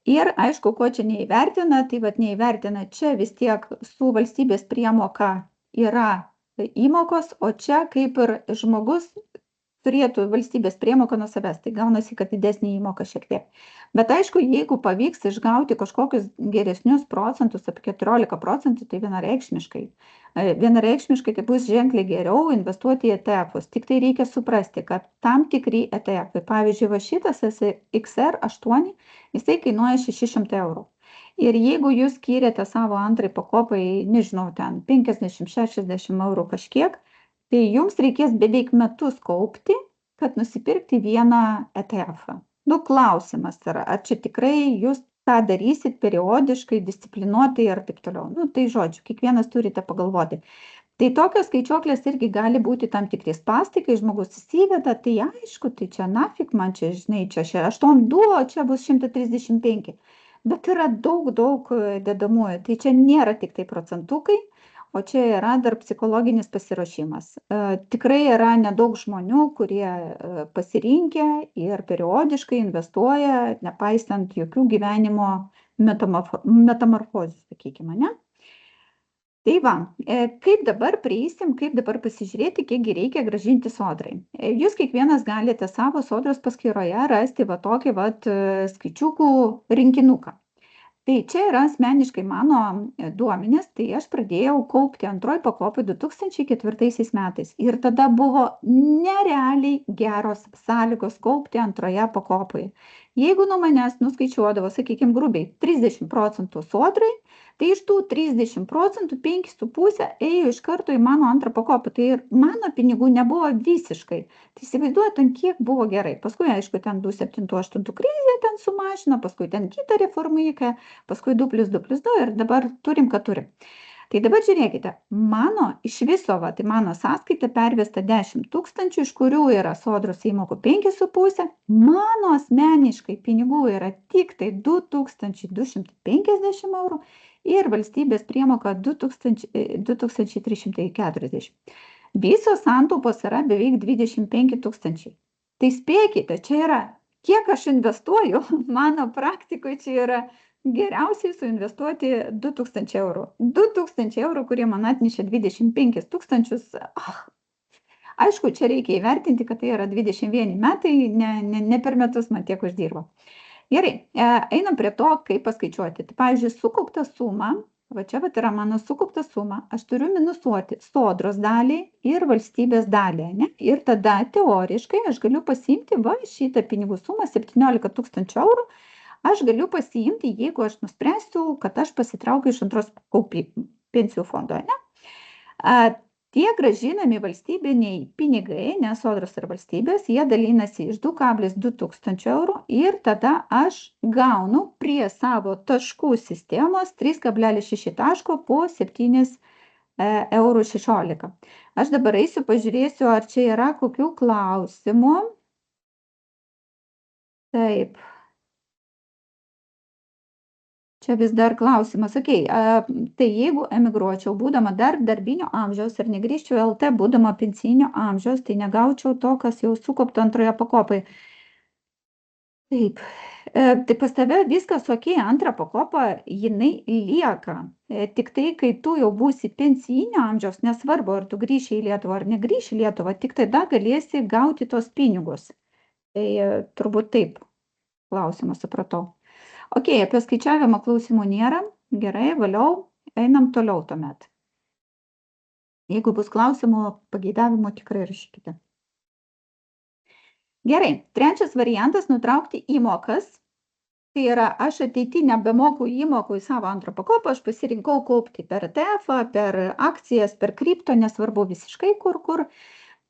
Ir aišku, ko čia neįvertina, tai neįvertina čia vis tiek su valstybės priemoka yra įmokos, o čia kaip ir žmogus turėtų valstybės priemoką nuo savęs, tai gaunasi, kad didesnė įmoka šiek tiek. Bet aišku, jeigu pavyks išgauti kažkokius geresnius procentus, apie 14%, tai vienareikšmiškai tai bus ženkliai geriau investuoti į ETF-us. Tik tai reikia suprasti, kad tam tikri ETF-ai, pavyzdžiui, va šitas XR8, jisai kainuoja 600 eurų. Ir jeigu jūs skyrėte savo antrai pakopai, nežinau, ten 50-60 eurų kažkiek, tai jums reikės beveik metus kaupti, kad nusipirkti vieną ETF-ą. Nu, klausimas yra, ar čia tikrai jūs tą darysit periodiškai, disciplinuotai ir taip toliau. Nu, tai žodžiu, kiekvienas turite pagalvoti. Tai tokios skaičiuoklės irgi gali būti tam tikri spąstai, kai žmogus įsiveda, tai aišku, tai čia nafik man čia, žinai, čia 82, o čia bus 135. Bet yra daug dedamųjų, tai čia nėra tik tai procentukai, o čia yra dar psichologinis pasiruošimas. Tikrai yra nedaug žmonių, kurie pasirinkę ir periodiškai investuoja, nepaisant jokių gyvenimo metamorfozių, sakykime, ne? Tai va, kaip dabar prieisim, kaip dabar pasižiūrėti, kiekgi reikia grąžinti sodrai. Jūs kiekvienas galite savo sodros paskyroje rasti va tokį skaičiukų rinkinuką. Tai čia yra asmeniškai mano duomenys, tai aš pradėjau kaupti antroj pakopai 2004 metais. Ir tada buvo nerealiai geros sąlygos kaupti antroje pakopoje. Jeigu nuo manęs nuskaičiuodavo, sakykime, grubiai 30% sodrai, tai iš tų 30% 5,5 ėjo iš karto į mano antrą pakopą. Tai ir mano pinigų nebuvo visiškai. Tai įsivaizduojate, kiek buvo gerai. Paskui, aišku, ten 2007-2008 krizė ten sumažino, paskui ten kitą reformą, paskui 2+2+2 ir dabar turim, ką turim. Tai dabar žiūrėkite, mano iš viso, tai mano sąskaita pervesta 10 000, iš kurių yra sodros įmokų 5,5, mano asmeniškai pinigų yra tik tai 2250 eurų ir valstybės priemoka 2340. Visos santaupos yra beveik 25 000. Tai spėkite, čia yra, kiek aš investuoju, mano praktikoje čia yra geriausiai suinvestuoti 2000 eurų. 2000 eurų, kurie man atnešė 25 000. Aišku, čia reikia įvertinti, kad tai yra 21 metai, ne per metus man tiek uždirbo. Gerai, einam prie to, kaip paskaičiuoti. Tai, pavyzdžiui, sukauptą sumą, va čia yra mano sukaupta suma, aš turiu minusuoti sodros dalį ir valstybės dalį, ne? Ir tada teoriškai aš galiu pasiimti šitą pinigų sumą 17 000 eurų, aš galiu pasiimti, jeigu aš nuspręsiu, kad aš pasitraukiu iš antros pensijų fondo, ne? Tie grąžinami valstybiniai pinigai, ne sodros ir valstybės, jie dalinasi iš 2,2 tūkstančio eurų ir tada aš gaunu prie savo taškų sistemos 3,6 taško po 7,16 eurų. Aš dabar eisiu, pažiūrėsiu, ar čia yra kokių klausimų. Taip. Čia vis dar klausimas, tai jeigu emigruočiau, būdama dar darbinio amžiaus ir negrįžčiau LT, būdama pensinio amžiaus, tai negaučiau to, kas jau sukaupta antroje pakopai. Taip, Tai pas tave viskas okei, antra pakopa, jinai lieka. Tik tai, kai tu jau būsi pensijinio amžiaus, nesvarbu, ar tu grįši į Lietuvą ar negrįši į Lietuvą, tik tada galėsi gauti tos pinigus. Tai turbūt taip klausimą supratau. Ok, apie skaičiavimo klausimų nėra. Gerai, valiau, einam toliau tuomet. Jeigu bus klausimų, pageidavimų, tikrai rašykite. Gerai, trečias variantas - nutraukti įmokas. Tai yra, aš ateity nebemoku įmokų į savo antrą pakopą, aš pasirinkau kaupti per ETF, per akcijas, per kripto, nesvarbu visiškai kur,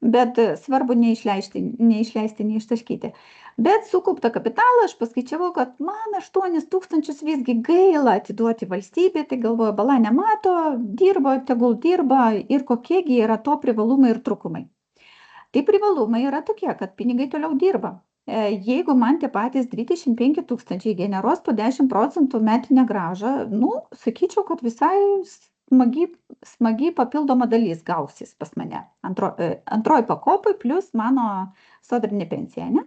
bet svarbu neišleisti, neištaškyti. Bet sukauptą kapitalą aš paskaičiavau, kad man 8 000 visgi gaila atiduoti valstybei, tai galvoju, bala nemato, dirba, tegul dirba ir kokiegi yra to privalumai ir trūkumai. Tai privalumai yra tokie, kad pinigai toliau dirba. Jeigu man tie patys 25 000 generuos po 10% metinę grąžą, nu, sakyčiau, kad visai smagi papildoma dalis gausis pas mane. Antroj pakopai plus mano sodrinė pensija, ne?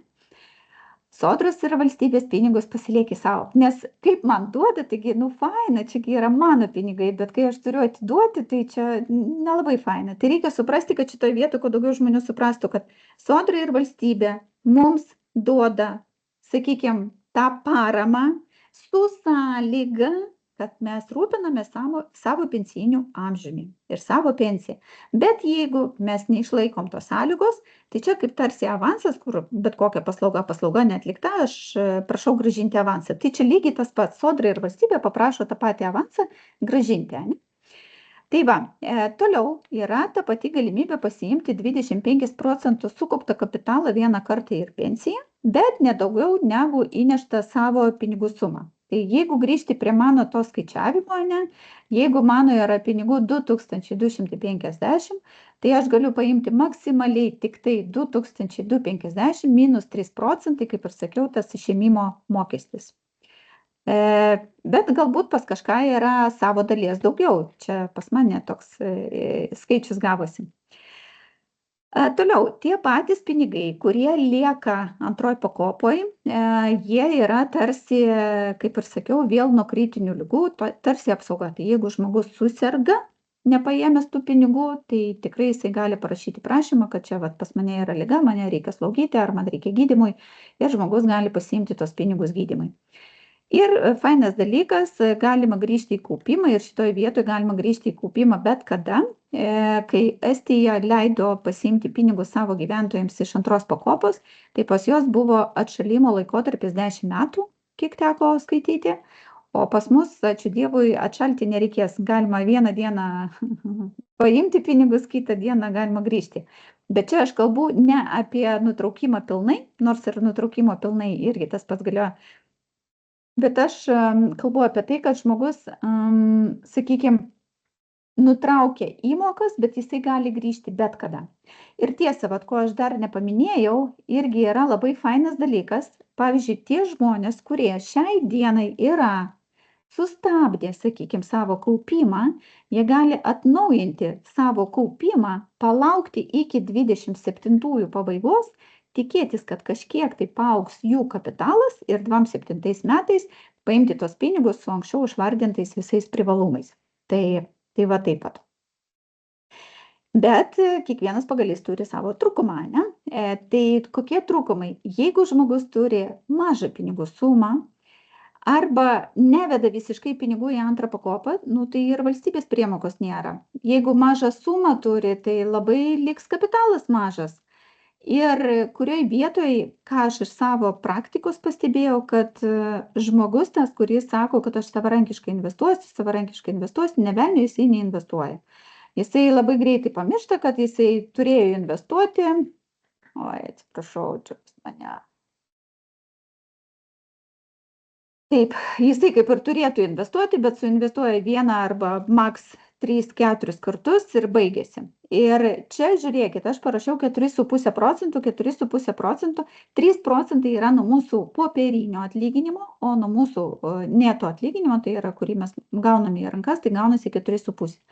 Sodros ir valstybės pinigus pasilieki savo. Nes kaip man duoda, taigi, nu, faina, čiagi yra mano pinigai, bet kai aš turiu atiduoti, tai čia nelabai faina. Tai reikia suprasti, kad šitoje vietoje, kuo daugiau žmonių suprastų, kad sodra ir valstybė mums duoda, sakykime, tą paramą su sąlyga, kad mes rūpiname savo pensijiniu amžiumi ir savo pensiją. Bet jeigu mes neišlaikom tos sąlygos, tai čia kaip tarsi avansas, kur bet kokia paslauga neatlikta, aš prašau grąžinti avansą. Tai čia lygiai tas pats, sodra ir valstybė paprašo tą patį avansą grąžinti. Ne? Tai va, toliau yra ta pati galimybė pasiimti 25% sukauptą kapitalą vieną kartą ir pensiją, bet nedaugiau negu įneštą savo pinigų sumą. Tai jeigu grįžti prie mano to skaičiavimo, ne, jeigu mano yra pinigų 2250, tai aš galiu paimti maksimaliai tik tai 2250 minus 3%, kaip ir sakiau, tas išėmimo mokestis. Bet galbūt pas kažką yra savo dalies daugiau. Čia pas mane toks skaičius gavosi. Toliau, tie patys pinigai, kurie lieka antroj pakopoj, jie yra tarsi, kaip ir sakiau, vėl nuo kritinių ligų, tarsi apsauga. Tai jeigu žmogus susirga, nepaėmęs tų pinigų, tai tikrai jisai gali parašyti prašymą, kad čia vat, pas mane yra liga, mane reikia slaugyti, ar man reikia gydymui, ir žmogus gali pasiimti tos pinigus gydymui. Ir fainas dalykas, galima grįžti į kaupimą ir šitoje vietoje galima grįžti į kaupimą bet kada, kai Estija leido pasiimti pinigus savo gyventojams iš antros pakopos, tai pas juos buvo atšalimo laikotarpis 10 metų, kiek teko skaityti, o pas mus, ačiū Dievui, atšalti nereikės, galima vieną dieną paimti pinigus, kitą dieną galima grįžti. Bet čia aš kalbu ne apie nutraukimą pilnai, nors ir nutraukimo pilnai irgi tas pats galioja. Bet aš kalbu apie tai, kad žmogus, sakykime, nutraukia įmokas, bet jisai gali grįžti bet kada. Ir tiesa, vat, ko aš dar nepaminėjau, irgi yra labai fainas dalykas. Pavyzdžiui, tie žmonės, kurie šiai dienai yra sustabdę, sakykime, savo kaupimą, jie gali atnaujinti savo kaupimą, palaukti iki 27 pabaigos, tikėtis, kad kažkiek tai paaugs jų kapitalas ir 27 metais paimti tos pinigus su anksčiau išvardintais visais privalumais. Tai va taip pat. Bet kiekvienas pagalys turi savo trūkumą, ne? Tai kokie trūkumai? Jeigu žmogus turi mažą pinigų sumą arba neveda visiškai pinigų į antrą pakopą, nu, tai ir valstybės priemokos nėra. Jeigu mažą sumą turi, tai labai liks kapitalas mažas. Ir kurioj vietoj, ką aš iš savo praktikos pastebėjau, kad žmogus tas, kuris sako, kad aš savarankiškai investuosiu, ne velnio jisai neinvestuoja. Jisai labai greitai pamiršta, kad jisai turėjo investuoti. Oi, atsiprašau, čia pas mane. Taip, jisai kaip ir turėtų investuoti, bet suinvestuoja vieną arba maks 3-4 kartus ir baigėsi. Ir čia žiūrėkit, aš parašiau 4,5%, 4,5%, 3% yra nuo mūsų popierinio atlyginimo, o nuo mūsų neto atlyginimo, tai yra, kurį mes gauname į rankas, tai gaunasi 4,5%.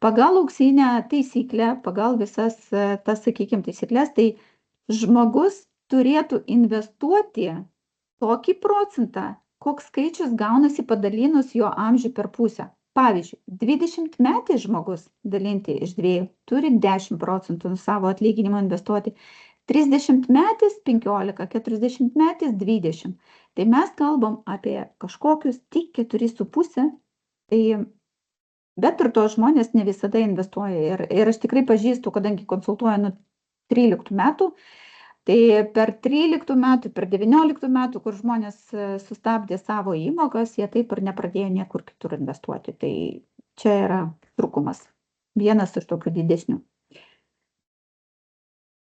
Pagal auksinę taisyklę, pagal visas tas, sakykime, taisyklės, tai žmogus turėtų investuoti tokį procentą, koks skaičius gaunasi padalinus jo amžių per pusę. Pavyzdžiui, 20-metis žmogus dalinti iš 2 turi 10% savo atlyginimo investuoti, 30-metis 15, 40-metis 20. Tai mes kalbam apie kažkokius tik 4,5, tai bet ir tos žmonės ne visada investuoja. Ir aš tikrai pažįstu, kadangi konsultuoju nuo 13 metų, tai per 13 metų, per 19 metų, kur žmonės sustabdė savo įmokas, jie taip ir nepradėjo niekur kitur investuoti. Tai čia yra trūkumas. Vienas iš tokių didesnių.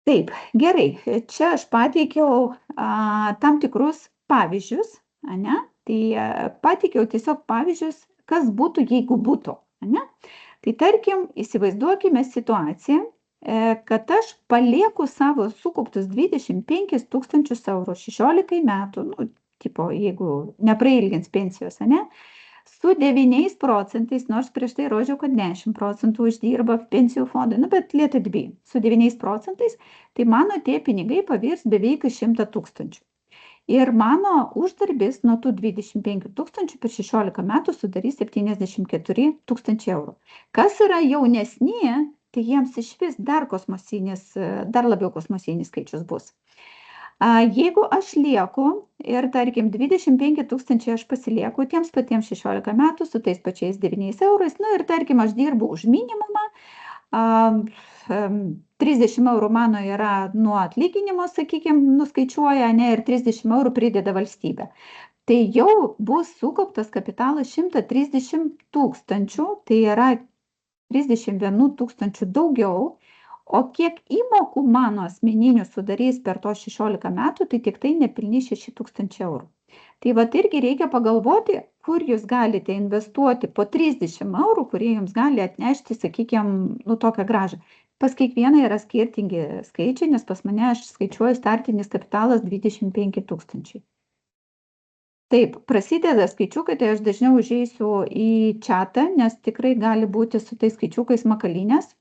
Taip, gerai. Čia aš pateikiau tam tikrus pavyzdžius, ane? Tai pateikiau tiesiog pavyzdžius, kas būtų, jeigu būtų, ane? Tai tarkim, įsivaizduokime situaciją, kad aš palieku savo sukauptus 25 000 eurų 16 metų, nu, tipo, jeigu neprailgins pensijos, ane? Su 9 procentais, nors prieš tai rodžiau, kad 10 procentų uždirba pensijų fondai, nu, bet let it be, su 9 procentais, tai mano tie pinigai pavirs beveik 100 000. Ir mano uždarbis nuo tų 25 000 per 16 metų sudarys 74 000 eurų. Kas yra jaunesni, tai jiems iš vis dar labiau kosmosinis skaičius bus. Jeigu aš lieku ir, tarkim, 25 000 aš pasilieku tiems patiems 16 metų su tais pačiais 9 eurais, nu ir, tarkim, aš dirbu už minimumą, 30 eurų mano yra nuo atlyginimo, sakykime, nuskaičiuoja, ne, ir 30 eurų prideda valstybė. Tai jau bus sukauptas kapitalas 130 000, tai yra 31 000 daugiau, o kiek įmokų mano asmeninių sudarys per tos 16 metų, tai tik tai nepilni 6 000 eurų. Tai vat irgi reikia pagalvoti, kur jūs galite investuoti po 30 eurų, kurie jums gali atnešti, sakykime, nu, tokią grąžą. Pas kiekvieną yra skirtingi skaičiai, nes pas mane aš skaičiuoju startinis kapitalas 25 000. Taip, prasideda skaičiukai, tai aš dažniau užeisiu į čatą, nes tikrai gali būti su tais skaičiukais makalinės.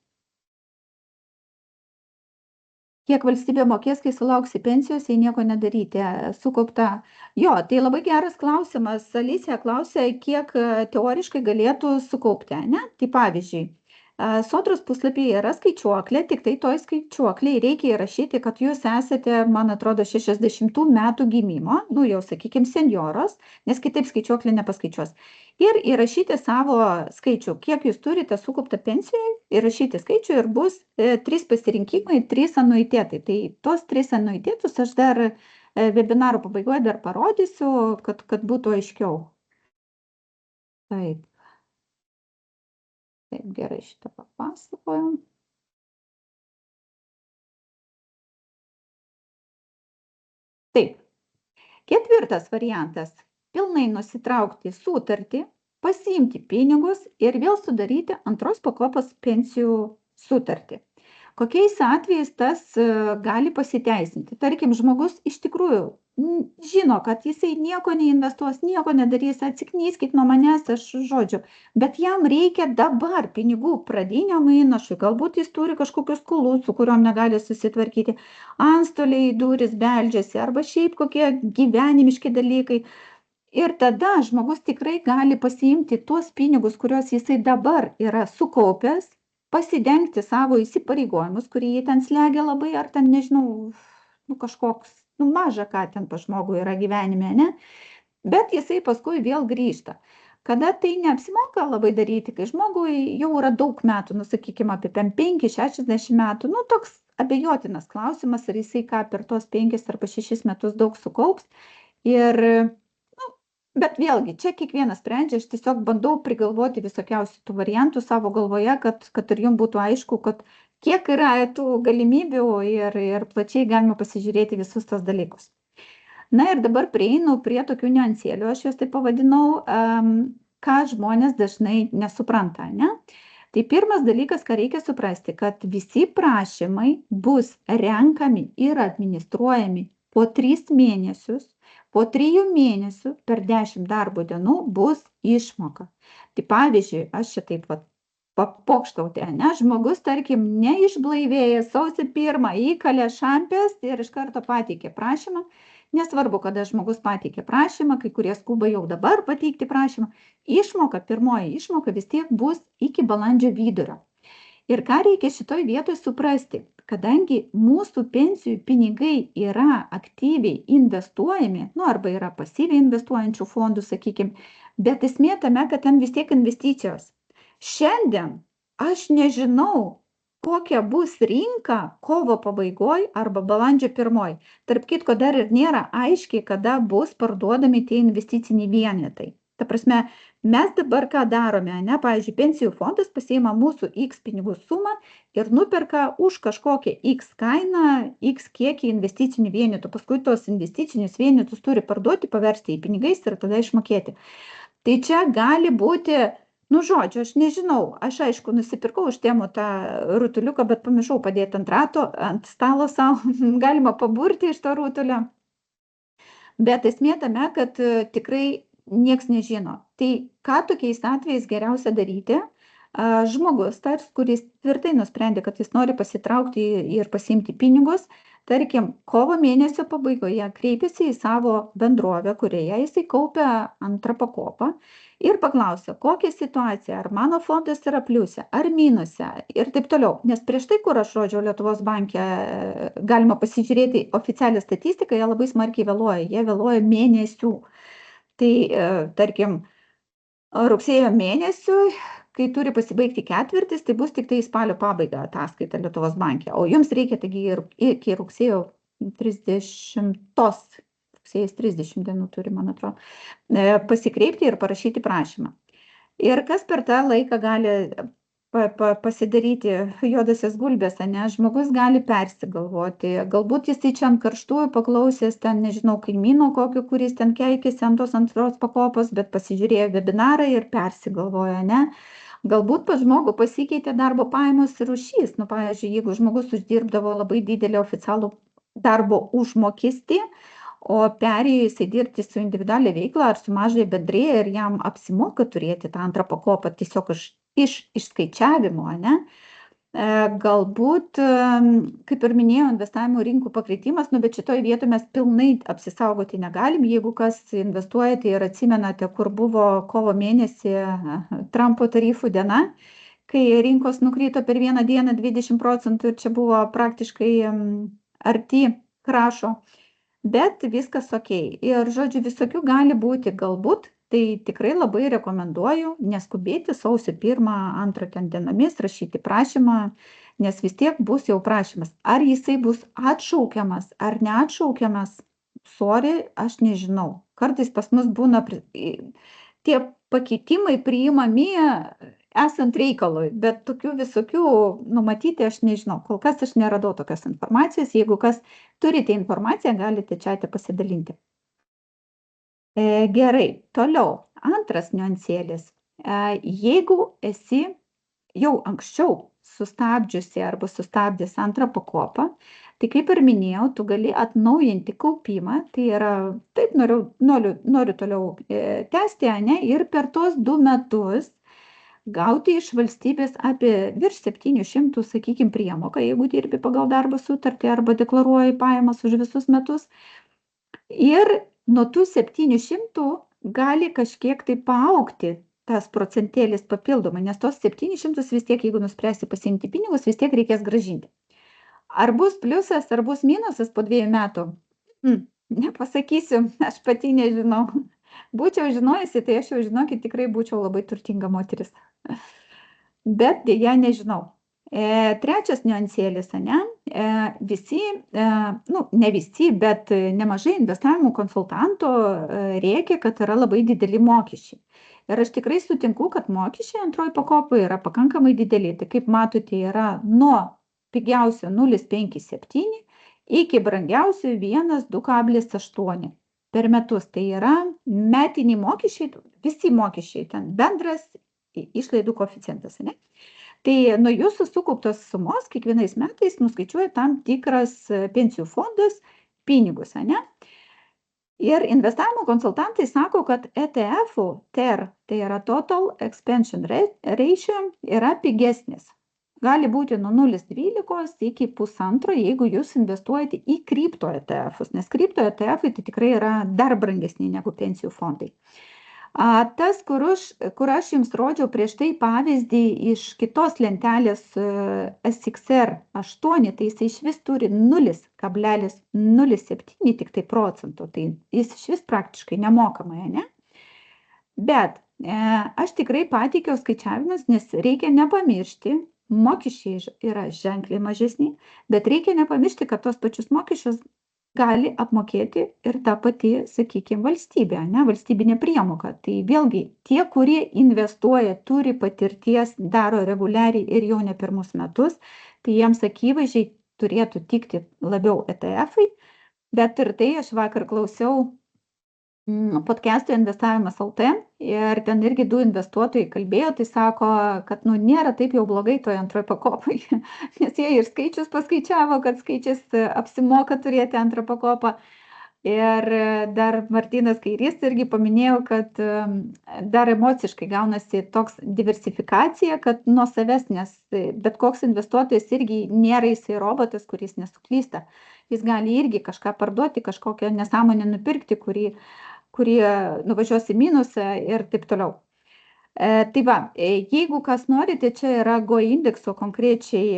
Kiek valstybė mokės, kai sulauksi pensijos, jei nieko nedaryti, sukaupta. Jo, tai labai geras klausimas. Alicija klausė, kiek teoriškai galėtų sukaupti, ne? Tai pavyzdžiui, Sodros puslapyje yra skaičiuoklė, tik tai toj skaičiuoklėje reikia įrašyti, kad jūs esate, man atrodo, 60 metų gimimo, nu jau, sakykime, senjoras, nes kitaip skaičiuoklė nepaskaičiuos. Ir įrašyti savo skaičių, kiek jūs turite sukauptą pensiją, įrašyti skaičių ir bus 3 pasirinkimai, 3 anuitetai. Tai tos 3 anuitetus aš dar webinaro pabaigoje dar parodysiu, kad būtų aiškiau. Taip. Taip, gerai šitą papasakojom. Taip. Ketvirtas variantas. Pilnai nusitraukti sutartį, pasiimti pinigus ir vėl sudaryti antros pakopos pensijų sutartį. Kokiais atvejais tas gali pasiteisinti? Tarkim, žmogus iš tikrųjų žino, kad jisai nieko neinvestuos, nieko nedarys, atsiknyskit nuo manęs, aš žodžiu, bet jam reikia dabar pinigų pradiniam įnašui, galbūt jis turi kažkokius skolų, su kuriuom negali susitvarkyti, antstoliai durys beldžiasi, arba šiaip kokie gyvenimiški dalykai. Ir tada žmogus tikrai gali pasiimti tuos pinigus, kuriuos jisai dabar yra sukaupęs, pasidengti savo įsipareigojimus, kurie jį ten slegia labai, ar ten, nežinau, nu kažkoks, nu maža ką ten pas žmogų yra gyvenime, ne? Bet jisai paskui vėl grįžta. Kada tai neapsimoka labai daryti, kai žmogui jau yra daug metų, nu sakykime, apie 5-60 metų, nu toks abejotinas klausimas, ar jisai ką per tuos 5 arba 6 metus daug sukaups. Ir bet vėlgi, čia kiekvienas sprendžia, aš tiesiog bandau prigalvoti visokiausių tų variantų savo galvoje, kad ir jums būtų aišku, kad kiek yra tų galimybių ir plačiai galima pasižiūrėti visus tos dalykus. Na ir dabar prieinu prie tokių niuansėlių, aš juos taip pavadinau, ką žmonės dažnai nesupranta, ne? Tai pirmas dalykas, ką reikia suprasti, kad visi prašymai bus renkami ir administruojami po 3 mėnesius. Po 3 mėnesių per 10 darbo dienų bus išmoka. Tai pavyzdžiui, aš čia taip papokštauti, ne? Žmogus, tarkim, neišblaivėjęs sausio 1 įkalė šampės ir iš karto pateikė prašymą. Nesvarbu, kada žmogus pateikė prašymą, kai kurie skuba jau dabar pateikti prašymą, pirmoji išmoka vis tiek bus iki balandžio vidurio. Ir ką reikia šitoj vietoj suprasti, kadangi mūsų pensijų pinigai yra aktyviai investuojami, arba yra pasyviai investuojančių fondų, sakykime, bet esmė tame, kad ten vis tiek investicijos. Šiandien aš nežinau, kokia bus rinka kovo pabaigoj arba balandžio 1. Tarp kitko, dar ir nėra aiškiai, kada bus parduodami tie investiciniai vienetai. Ta prasme, mes dabar ką darome, pavyzdžiui, pensijų fondas pasiima mūsų X pinigų sumą ir nuperka už kažkokią X kainą, X kiekį investicinių vienetų. Paskui tos investicinius vienetus turi parduoti, paversti į pinigais ir tada išmokėti. Tai čia gali būti, žodžiu, aš nežinau, aš aišku nusipirkau už tėmų tą rutuliuką, bet pamiršau padėti ant rato, ant stalo savo, galima paburti iš to rutulio. Bet esmė tame, kad tikrai nieks nežino. Tai ką tokiais atvejais geriausia daryti? Žmogus, kuris tvirtai nusprendė, kad jis nori pasitraukti ir pasiimti pinigus, tarkim, kovo mėnesio pabaigoje kreipiasi į savo bendrovę, kurioje jisai kaupia antrą pakopą ir paklausia, kokia situacija, ar mano fondas yra pliuse, ar minuse ir taip toliau. Nes prieš tai, kur aš rodžiau Lietuvos banke, galima pasižiūrėti oficialią statistiką, jie labai smarkiai vėluoja, jie vėluoja mėnesių. Tai, tarkim, rugsėjo mėnesiui, kai turi pasibaigti ketvirtis, tai bus tik tai spalio pabaiga ataskaita Lietuvos banke. O jums reikia taigi ir iki rugsėjo 30, rugsėjas 30 dienų turi, man atrodo, pasikreipti ir parašyti prašymą. Ir kas per tą laiką gali pasidaryti juodasias gulbės, žmogus gali persigalvoti. Galbūt jis čia ant karštųjų paklausęs, ten, nežinau, kaimyno kokio, kuris ten keikėsi ant tos antros pakopos, bet pasižiūrėjo webinarą ir persigalvojo, Galbūt pas žmogų pasikeitė darbo pajamos rūšys. Pavyzdžiui, jeigu žmogus uždirbdavo labai didelį oficialų darbo užmokestį, o perėjo jisai dirbti su individualia veikla ar su mažai bendrėje ir jam apsimoka turėti tą antrą pakopą tiesiog iš išskaičiavimo, Galbūt, kaip ir minėjau, investavimo rinkų pakritimas, bet šitoj vietoje mes pilnai apsisaugoti negalim. Jeigu kas investuojate ir atsimenate, kur buvo kovo mėnesį Trumpo tarifų diena, kai rinkos nukrito per vieną dieną 20% ir čia buvo praktiškai arti krašo, bet viskas okei. Ir, žodžiu, visokių gali būti galbūt. Tai tikrai labai rekomenduoju neskubėti sausio 1-2 dienomis rašyti prašymą, nes vis tiek bus jau prašymas. Ar jisai bus atšaukiamas ar neatšaukiamas, aš nežinau. Kartais pas mus būna tie pakeitimai priimami esant reikalui, bet tokių visokių numatyti aš nežinau. Kol kas aš neradau tokios informacijos. Jeigu kas turite informaciją, galite čia pasidalinti. Gerai, toliau. Antras niuansėlis. Jeigu esi jau anksčiau sustabdžiusi arba sustabdęs antrą pakopą, tai kaip ir minėjau, tu gali atnaujinti kaupimą, tai yra, taip noriu toliau tęsti, ir per tos 2 metus gauti iš valstybės apie virš 700, sakykime, priemoką, jeigu dirbi pagal darbo sutartį arba deklaruoji pajamas už visus metus. Ir nuo tų 700 gali kažkiek tai paaugti tas procentėlis papildomai, nes tos 700 vis tiek, jeigu nuspręsi pasiimti pinigus, vis tiek reikės grąžinti. Ar bus pliusas, ar bus minusas po 2 metų? Nepasakysiu, aš pati nežinau. Būčiau žinojusi, tai aš jau žinokit, tikrai būčiau labai turtinga moteris. Bet dėja nežinau. Trečias niuansėlis, visi, ne visi, bet nemažai investavimo konsultantų rėkia, kad yra labai dideli mokesčiai. Ir aš tikrai sutinku, kad mokesčiai antroji pakopoje yra pakankamai dideli. Tai kaip matote, yra nuo pigiausio 0,57 iki brangiausio 1,2,8 per metus. Tai yra metiniai mokesčiai, visi mokesčiai, ten bendras išlaidų koeficientas, Tai nuo jūsų sukauptos sumos kiekvienais metais nuskaičiuoja tam tikras pensijų fondas pinigus, Ir investavimo konsultantai sako, kad ETF-ų TER, tai yra Total Expansion Ratio, yra pigesnis. gali būti nuo 0,12 iki 1,5, jeigu jūs investuojate į kripto ETF-us, nes kripto ETF-ai tai tikrai yra dar brangesni negu pensijų fondai. Tas, kur aš jums rodžiau prieš tai pavyzdį iš kitos lentelės SXR8, tai jis iš vis turi 0,07 tik tai procentų, tai jis iš vis praktiškai nemokamai, ne? Bet aš tikrai pateikiau skaičiavimus, nes reikia nepamiršti, mokesčiai yra ženkliai mažesni, bet reikia nepamiršti, kad tos pačius mokesčius gali apmokėti ir ta pati, sakykime, valstybė, ne, valstybinė priemoka. Tai vėlgi, tie, kurie investuoja, turi patirties, daro reguliariai ir jau ne pirmus metus, tai jiems akivaizdžiai turėtų tikti labiau ETF-ai, bet ir tai aš vakar klausiau podcast'o Investavimas LT ir ten irgi 2 investuotojai kalbėjo, tai sako, kad nėra taip jau blogai toje antroje pakopai, nes jie ir skaičius paskaičiavo, kad skaičius apsimoka turėti antrą pakopą. Ir dar Martynas Kairys irgi paminėjo, kad dar emociškai gaunasi toks diversifikacija, kad nuo savęs, nes bet koks investuotojas irgi nėra jisai robotas, kuris nesuklysta. Jis gali irgi kažką parduoti, kažkokią nesąmonę nupirkti, kurie nuvažiuos į minusą ir taip toliau. Tai va, jeigu kas norite, čia yra Go indekso konkrečiai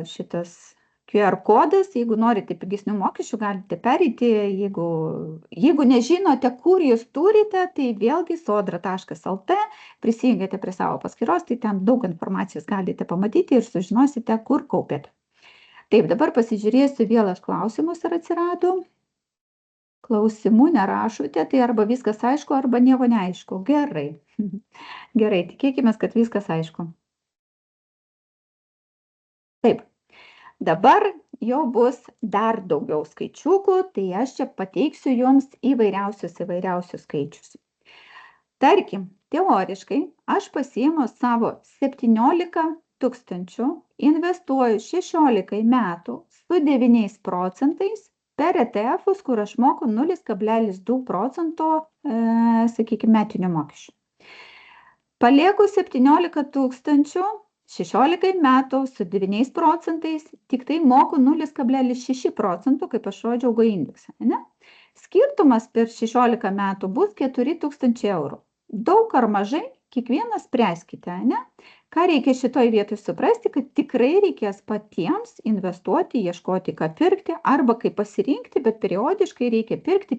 šitas QR kodas, jeigu norite pigesnių mokesčių, galite pereiti, jeigu nežinote, kur jūs turite, tai vėlgi sodra.lt, prisijungiate prie savo paskyros, tai ten daug informacijos galite pamatyti ir sužinosite, kur kaupėte. Taip, dabar pasižiūrėsiu vėl aš klausimus ar atsirado. Klausimų nerašote, tai arba viskas aišku, arba nieko neaišku. Gerai. Gerai, tikėkime, kad viskas aišku. Taip, dabar jau bus dar daugiau skaičiukų, tai aš čia pateiksiu jums įvairiausius skaičius. Tarkim, teoriškai aš pasiimu savo 17 tūkstančių, investuoju 16 metų su 9 procentais, per ETF-us, kur aš moku 0,2 procento, sakykime, metinio mokesčio. Palieku 17 tūkstančių, 16 metų su 9 procentais, tik tai moku 0,6 procentų, kaip aš rodžiau Go indeksą. Ne? Skirtumas per 16 metų bus 4 000 eurų. Daug ar mažai, kiekvienas spręskite, ne? Ką reikia šitoj vietoj suprasti, kad tikrai reikės patiems investuoti, ieškoti, ką pirkti, arba kaip pasirinkti, bet periodiškai reikia pirkti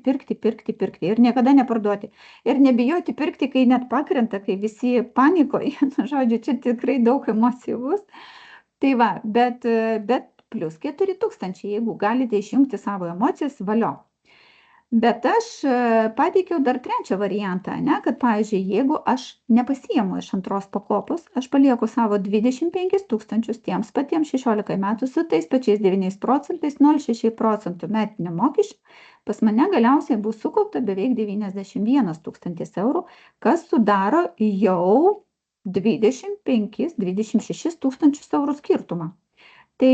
ir niekada neparduoti. Ir nebijoti pirkti, kai net pakrenta, kai visi panikoje, žodžiu, čia tikrai daug emocijų bus. Tai va, bet plus 4 000, jeigu galite išjungti savo emocijas, valio. Bet aš pateikiau dar trečią variantą, ne, kad, pavyzdžiui, jeigu aš nepasiimu iš antros pakopos, aš palieku savo 25 000 tiems patiems 16 metų su tais pačiais 9 procentais, 0,6 procentų metinio mokesčio, pas mane galiausiai bus sukaupta beveik 91 000 eurų, kas sudaro jau 25-26 000 eurų skirtumą. Tai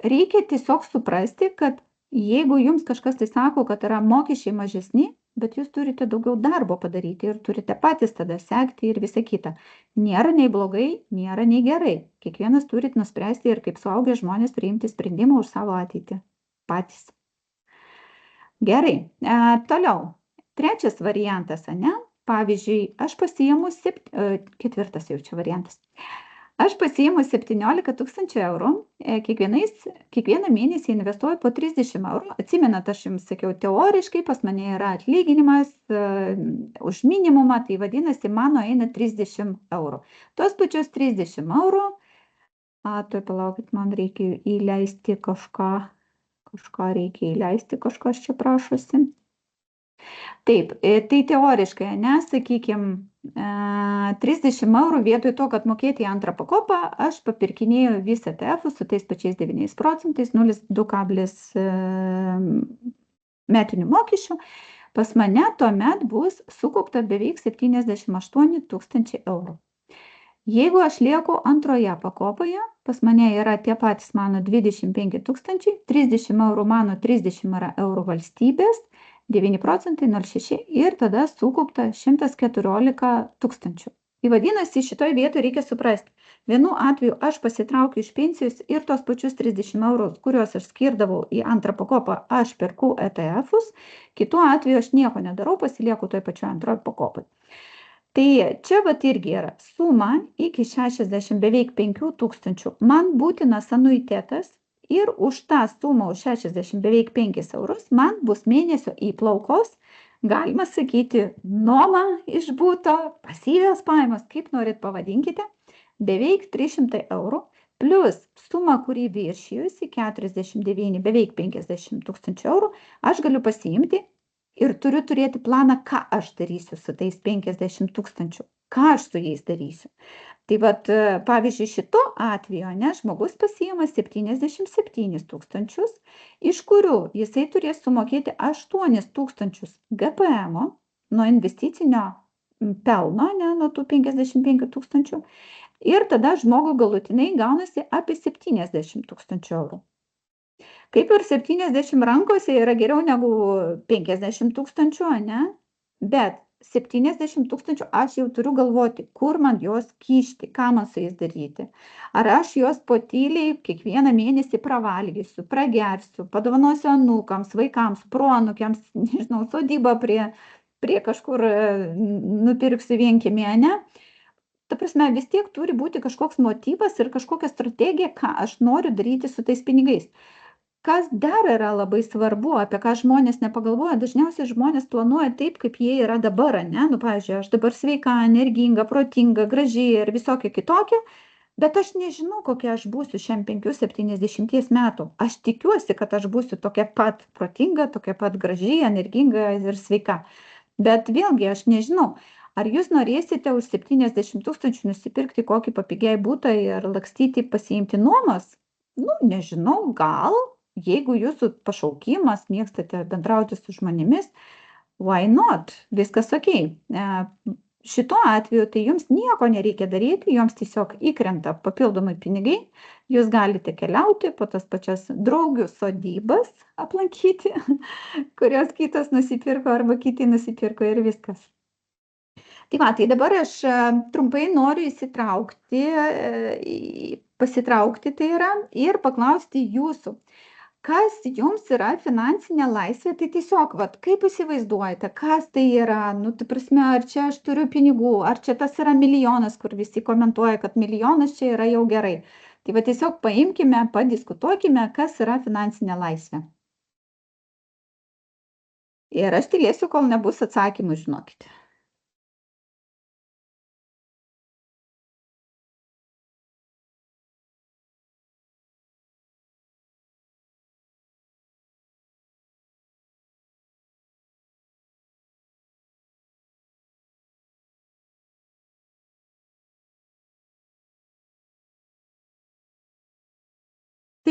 reikia tiesiog suprasti, kad jeigu jums kažkas tai sako, kad yra mokesčiai mažesni, bet jūs turite daugiau darbo padaryti ir turite patys tada sekti ir visą kitą. Nėra nei blogai, nėra nei gerai. Kiekvienas turit nuspręsti ir kaip suaugę žmonės priimti sprendimą už savo ateitį. Patys. Gerai, toliau. Trečias variantas, ne? Pavyzdžiui, aš pasiimu ketvirtas jau čia variantas. Aš pasiimu 17 000 eurų, kiekvieną mėnesį investuoju po 30 eurų. Atsimenat, aš jums sakiau, teoriškai pas mane yra atlyginimas už minimumą, tai vadinasi, mano eina 30 eurų. Tos pačios 30 eurų, tuoj palaukit, man reikia įleisti kažką reikia įleisti, kažkas čia prašosi. Taip, tai teoriškai, sakykime, 30 eurų vietoj to, kad mokėti į antrą pakopą, aš papirkinėjau visą ETF su tais pačiais 9 procentais, 0,2 metinių mokesčių. Pas mane tuomet bus sukaupta beveik 78 000 eurų. Jeigu aš lieku antroje pakopoje, pas mane yra tie patys mano 25 000, 30 eurų mano 30 eurų valstybės, 9 procentai, 0,6 ir tada sukaupta 114 000. Tai vadinasi, šitoj vietoj reikia suprasti. Vienu atveju aš pasitraukiu iš pensijos ir tos pačius 30 eurų, kuriuos aš skirdavau į antrą pakopą, aš perku ETF-us, kitu atveju aš nieko nedarau, pasilieku toj pačioj antroj pakopoj. Tai čia vat irgi yra suma iki 60 beveik 5000 man būtinas anuitetas ir už tą sumą už 60 beveik 5 eurus man bus mėnesio įplaukos, galima sakyti, nuoma iš buto, pasyvios pajamos, kaip norit pavadinkite, beveik 300 eurų, plius suma, kurį viršijusi 49, beveik 50 000 eurų, aš galiu pasiimti ir turiu turėti planą, ką aš darysiu su tais 50 000, ką aš su jais darysiu. Tai vat, pavyzdžiui, šito atveju, žmogus pasiima 77 000, iš kurių jisai turės sumokėti 8 000 GPM nuo investicinio pelno, nuo tų 55 000, ir tada žmogui galutinai gaunasi apie 70 000 eurų. Kaip ir 70 rankose yra geriau negu 50 000, bet 70 000 aš jau turiu galvoti, kur man juos kišti, ką man su jais daryti. Ar aš juos po tyliai kiekvieną mėnesį pravalgysiu, pragersiu, padovanosiu anūkams, vaikams, proanūkiams, nežinau, sodybą prie kažkur nupirksiu vienkiemį, Ta prasme, vis tiek turi būti kažkoks motyvas ir kažkokia strategija, ką aš noriu daryti su tais pinigais. Kas dar yra labai svarbu, apie ką žmonės nepagalvoja, dažniausiai žmonės planuoja taip, kaip jie yra dabar, pavyzdžiui, aš dabar sveika, energinga, protinga, graži ir visokia kitokia, bet aš nežinau, kokia aš būsiu šiam 5-70 metų. Aš tikiuosi, kad aš būsiu tokia pat protinga, tokia pat graži, energinga ir sveika. Bet vėlgi aš nežinau, ar jūs norėsite už 70 000 nusipirkti kokį papigiai butą ir lakstyti pasiimti nuomos? Nežinau, gal. Jeigu jūsų pašaukimas, mėgstate bendrauti su žmonėmis, why not? Viskas okei. Šituo atveju tai jums nieko nereikia daryti, jums tiesiog įkrenta papildomai pinigai, jūs galite keliauti po tas pačias draugių sodybas aplankyti, kurios kitas nusipirko arba kiti nusipirko ir viskas. Tai dabar aš trumpai noriu pasitraukti tai yra ir paklausti jūsų. Kas jums yra finansinė laisvė, tai tiesiog, kaip įsivaizduojate, kas tai yra, tai prasme, ar čia aš turiu pinigų, ar čia tas yra milijonas, kur visi komentuoja, kad milijonas čia yra jau gerai. Tai tiesiog paimkime, padiskutuokime, kas yra finansinė laisvė. Ir aš tylėsiu, kol nebus atsakymų, žinokite.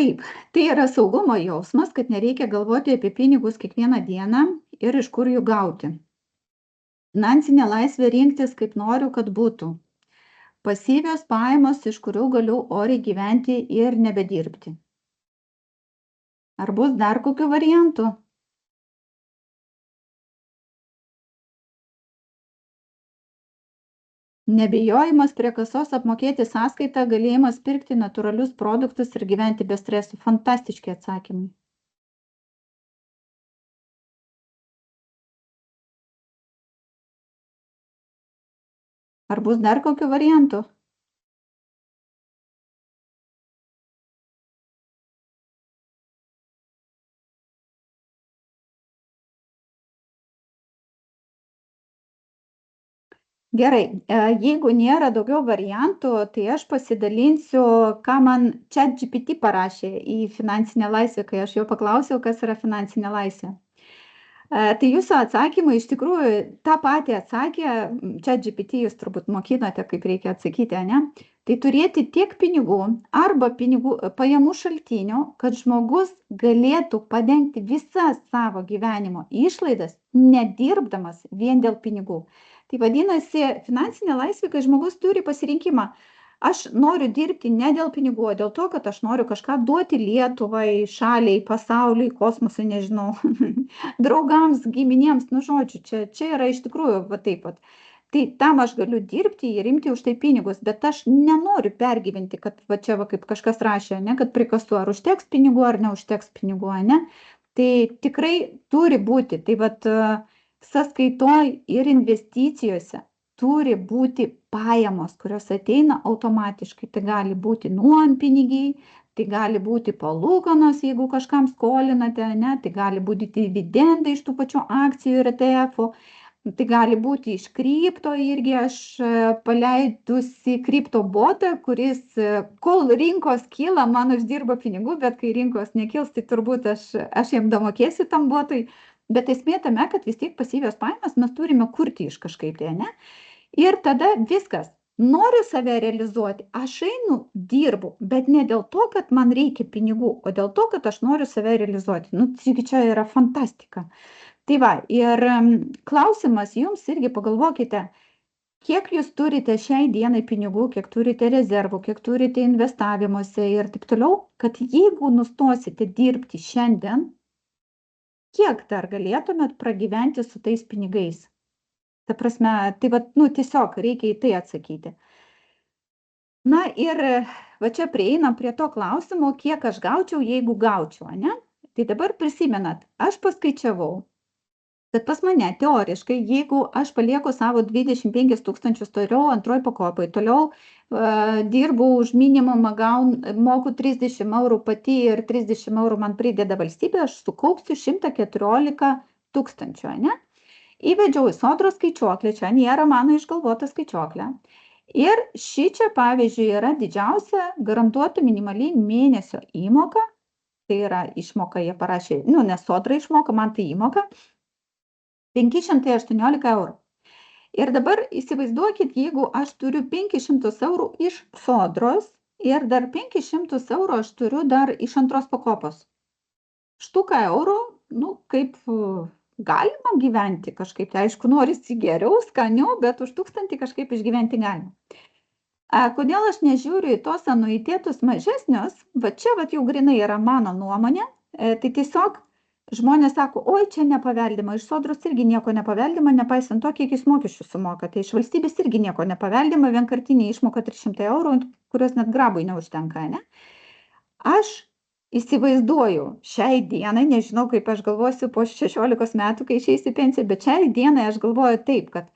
Taip, tai yra saugumo jausmas, kad nereikia galvoti apie pinigus kiekvieną dieną ir iš kur jų gauti. Finansinė laisvė rinktis, kaip noriu, kad būtų. Pasyvios pajamos, iš kurių galiu oriai gyventi ir nebedirbti. Ar bus dar kokių variantų? Nebijojimas prie kasos apmokėti sąskaitą, galėjimas pirkti natūralius produktus ir gyventi be stresų. Fantastiški atsakymai. Ar bus dar kokių variantų? Gerai, jeigu nėra daugiau variantų, tai aš pasidalinsiu, ką man ChatGPT parašė į finansinę laisvę, kai aš jo paklausiau, kas yra finansinė laisvė. Tai jūsų atsakymai iš tikrųjų tą patį atsakė, ChatGPT jūs turbūt mokinote, kaip reikia atsakyti, Tai turėti tiek pinigų arba pajamų šaltinių, kad žmogus galėtų padengti visas savo gyvenimo išlaidas, nedirbdamas vien dėl pinigų. Tai vadinasi, finansinė laisvė, kai žmogus turi pasirinkimą. Aš noriu dirbti ne dėl pinigų, o dėl to, kad aš noriu kažką duoti Lietuvai, šaliai, pasauliui, kosmosui, nežinau, draugams, giminėms, žodžiu, čia yra iš tikrųjų taip pat. Tai tam aš galiu dirbti ir imti už tai pinigus, bet aš nenoriu pergyventi, kad va čia va kaip kažkas rašė, ne, kad prikasu, ar užteks pinigų, ar neužteks pinigų, ne. Tai tikrai turi būti. Tai vat sąskaitoj ir investicijose turi būti pajamos, kurios ateina automatiškai. Tai gali būti nuompinigiai, tai gali būti palūkanos, jeigu kažkam skolinate, ne, tai gali būti dividendai iš tų pačių akcijų ir ETF-ų. Tai gali būti iš kripto irgi aš paleidusi kripto botą, kuris kol rinkos kyla, man uždirba pinigų, bet kai rinkos nekils, tai turbūt aš jam damokėsiu tam botui. Bet esmė tame, kad vis tiek pasyvios pajamas mes turime kurti iš kažkaip tai, ne? Ir tada viskas. Noriu save realizuoti, aš einu, dirbu, bet ne dėl to, kad man reikia pinigų, o dėl to, kad aš noriu save realizuoti. Nu, čia yra fantastika. Tai va, ir klausimas jums irgi pagalvokite, kiek jūs turite šiai dienai pinigų, kiek turite rezervų, kiek turite investavimuose ir taip toliau, kad jeigu nustosite dirbti šiandien, kiek dar galėtumėt pragyventi su tais pinigais? Ta prasme, tai va, nu, tiesiog reikia į tai atsakyti. Na ir va čia prieinam prie to klausimo, kiek aš gaučiau, jeigu gaučiau, ne? Tai dabar prisimenat, aš paskaičiavau, kad pas mane teoriškai, jeigu aš palieku savo 25 tūkstančius toliau antroj pakopoj, toliau dirbu už minimumą, moku 30 eurų pati ir 30 eurų man prideda valstybė, aš sukaupsiu 114 tūkstančių, ne? Įvedžiau į sodros skaičiuoklę, čia nėra mano išgalvota skaičiuoklė. Ir ši čia, pavyzdžiui, yra didžiausia garantuota minimaliai mėnesio įmoka, tai yra išmoka, jie parašė, nu, ne sodra išmoka, man tai įmoka, 518 eurų. Ir dabar įsivaizduokit, jeigu aš turiu 500 eurų iš sodros ir dar 500 eurų aš turiu dar iš antros pakopos. Štuką eurų, nu, kaip galima gyventi kažkaip, tai aišku, norisi geriau, skaniau, bet už 1000 kažkaip išgyventi galima. Kodėl aš nežiūriu į tos anuitetus mažesnius, va čia va jau grinai yra mano nuomonė, tai tiesiog žmonės sako, oi, čia nepaveldima, iš sodros irgi nieko nepaveldima, nepaisant to, kiek jūs mokesčių sumoka. Tai iš valstybės irgi nieko nepaveldima, vienkartinė išmoka 300 eurų, kurios net grabui neužtenka, ne? Aš įsivaizduoju šiai dienai, nežinau, kaip aš galvosiu po 16 metų, kai išeisiu pensiją, bet šiai dienai aš galvoju taip, kad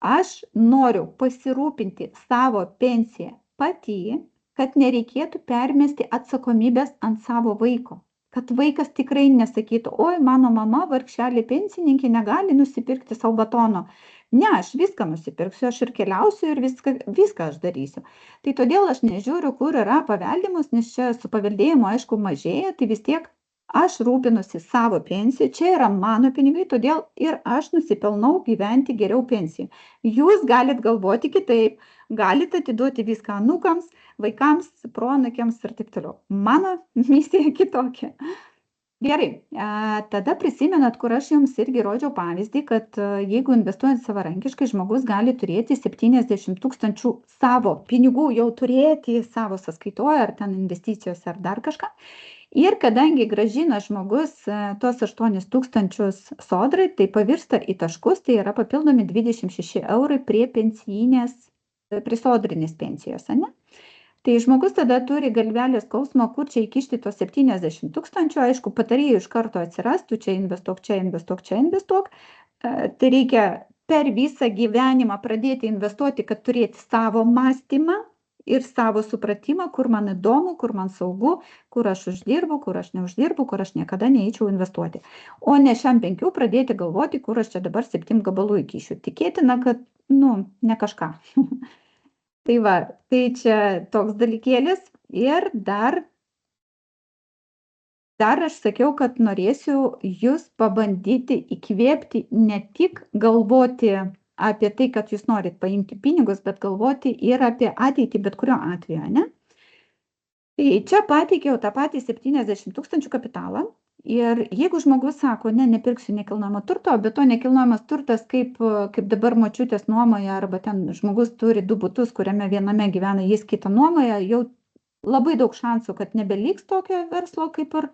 aš noriu pasirūpinti savo pensiją pati, kad nereikėtų permesti atsakomybės ant savo vaiko. Kad vaikas tikrai nesakytų, oi, mano mama vargšelė pensininkė negali nusipirkti savo batono. Ne, aš viską nusipirksiu, aš ir keliausiu ir viską aš darysiu. Tai todėl aš nežiūriu, kur yra paveldimas, nes čia su paveldėjimu, aišku, mažėja, tai vis tiek aš rūpinusi savo pensiją, čia yra mano pinigai, todėl ir aš nusipelnau gyventi geriau pensijų. Jūs galit galvoti kitaip, galit atiduoti viską anūkams, vaikams, proanūkiams ir taip toliau. Mano misija kitokia. Gerai, tada prisimenat, kur aš jums irgi rodžiau pavyzdį, kad jeigu investuojant savarankiškai, žmogus gali turėti 70 tūkstančių savo pinigų, jau turėti savo sąskaitoje, ar ten investicijose, ar dar kažką. Ir kadangi grąžina žmogus tuos 8 tūkstančius sodrai, tai pavirsta į taškus, tai yra papildomi 26 eurai prie pensijinės, prie sodrinės pensijos, ne? Tai žmogus tada turi galvelės skausmo, kur čia įkišti tos 70 tūkstančių, aišku, patarėjų iš karto atsirastų, čia investuok, čia investuok, čia investuok. Tai reikia per visą gyvenimą pradėti investuoti, kad turėti savo mąstymą ir savo supratimą, kur man įdomu, kur man saugu, kur aš uždirbu, kur aš neuždirbu, kur aš niekada neįčiau investuoti. O ne šiam 5 pradėti galvoti, kur aš čia dabar 7 gabalų įkišiu. Tikėtina, kad, nu, ne kažką. Tai va, tai čia toks dalykėlis ir dar aš sakiau, kad norėsiu jūs pabandyti įkvėpti ne tik galvoti apie tai, kad jūs norit paimti pinigus, bet galvoti ir apie ateitį bet kurio atveju, ne? Tai čia pateikiau tą patį 70 tūkstančių kapitalą. Ir jeigu žmogus sako, ne, nepirksiu nekilnojamo turto, bet to nekilnojamas turtas, kaip dabar močiutės nuomoja, arba ten žmogus turi 2 butus, kuriame viename gyvena, jis kitą nuomoja, jau labai daug šansų, kad nebeliks tokio verslo kaip ir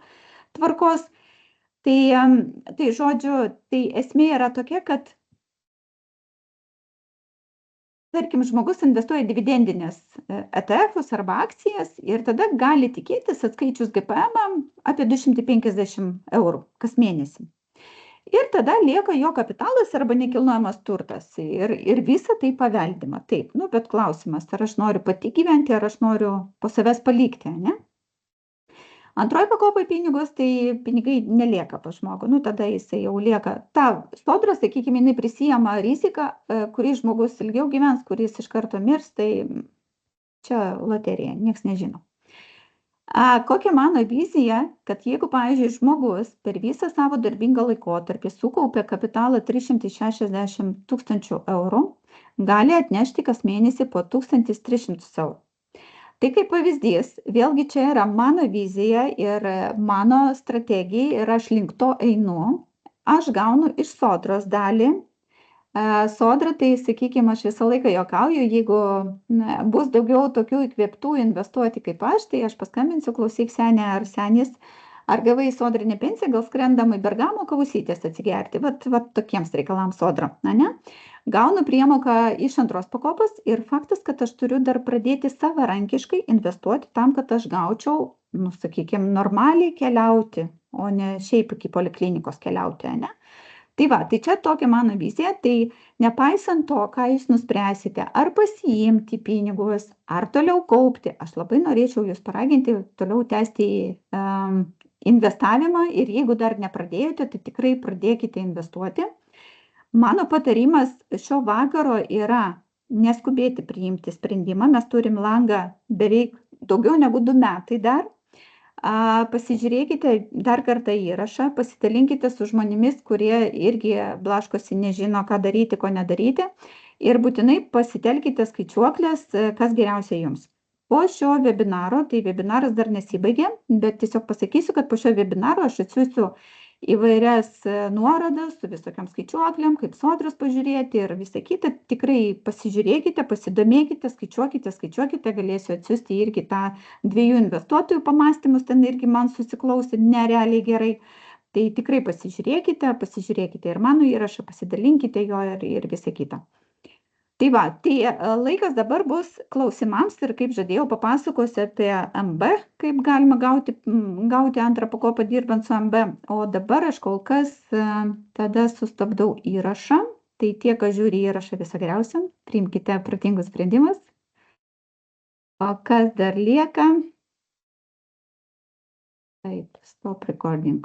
tvarkos. Tai žodžiu, tai esmė yra tokia, kad tarkim, žmogus investuoja dividendinės ETF-us arba akcijas ir tada gali tikėtis atskaičius GPM apie 250 eurų kas mėnesį. Ir tada lieka jo kapitalas arba nekilnojamas turtas ir visa tai paveldima. Taip, nu, bet klausimas, ar aš noriu pati gyventi, ar aš noriu po savęs palikti, ne? Antroj pakopoj pinigus, tai pinigai nelieka pas žmogų, nu tada jisai jau lieka. Ta sodra, sakykime, jinai prisijama riziką, kuris žmogus ilgiau gyvens, kuris iš karto mirs, tai čia loterija, nieks nežino. Kokia mano vizija, kad jeigu, pavyzdžiui, žmogus per visą savo darbingą laikotarpį sukaupė kapitalą 360 tūkstančių eurų, gali atnešti kas mėnesį po 1300 eurų. Tai kaip pavyzdys, vėlgi čia yra mano vizija ir mano strategija ir aš link to einu. Aš gaunu iš sodros dalį. Sodra, tai sakykime, aš visą laiką juokauju, jeigu bus daugiau tokių įkvėptų investuoti kaip aš, tai aš paskambinsiu, klausyk senė ar senis, ar gavai sodrinę pensiją, gal skrendam į Bergamo kavusytės atsigerti, vat tokiems reikalams sodra, ne? Gaunu priemoką iš antros pakopos ir faktas, kad aš turiu dar pradėti savarankiškai investuoti tam, kad aš gaučiau, nu, sakykime, normaliai keliauti, o ne šiaip iki poliklinikos keliauti, ne? Tai va, tai čia tokia mano vizija, tai nepaisant to, ką jūs nuspręsite, ar pasiimti pinigus, ar toliau kaupti, aš labai norėčiau jūs paraginti toliau tęsti investavimą ir jeigu dar nepradėjote, tai tikrai pradėkite investuoti. Mano patarimas šio vakaro yra neskubėti priimti sprendimą, mes turim langą beveik daugiau negu 2 metai dar. Pasižiūrėkite dar kartą įrašą, pasidalinkite su žmonėmis, kurie irgi blaškosi, nežino, ką daryti, ko nedaryti. Ir būtinai pasitelkite skaičiuoklės, kas geriausia jums. Po šio webinaro, tai webinaras dar nesibaigė, bet tiesiog pasakysiu, kad po šio webinaro aš atsiųsiu įvairias nuorodas su visokiam skaičiuoklėm, kaip sodros pažiūrėti ir visą kitą. Tikrai pasižiūrėkite, pasidomėkite, skaičiuokite, galėsiu atsiųsti irgi tą 2 investuotojų pamąstymus, ten irgi man susiklausė nerealiai gerai. Tai tikrai pasižiūrėkite ir mano įrašą, pasidalinkite jo ir visą kitą. Tai va, tai laikas dabar bus klausimams ir kaip žadėjau papasakosiu apie MB, kaip galima gauti antrą pakopą dirbant su MB. O dabar aš kol kas tada sustabdau įrašą. Tai tie, kas žiūri įrašą, viso geriausio, priimkite protingus sprendimus. O kas dar lieka? Taip, stop recording.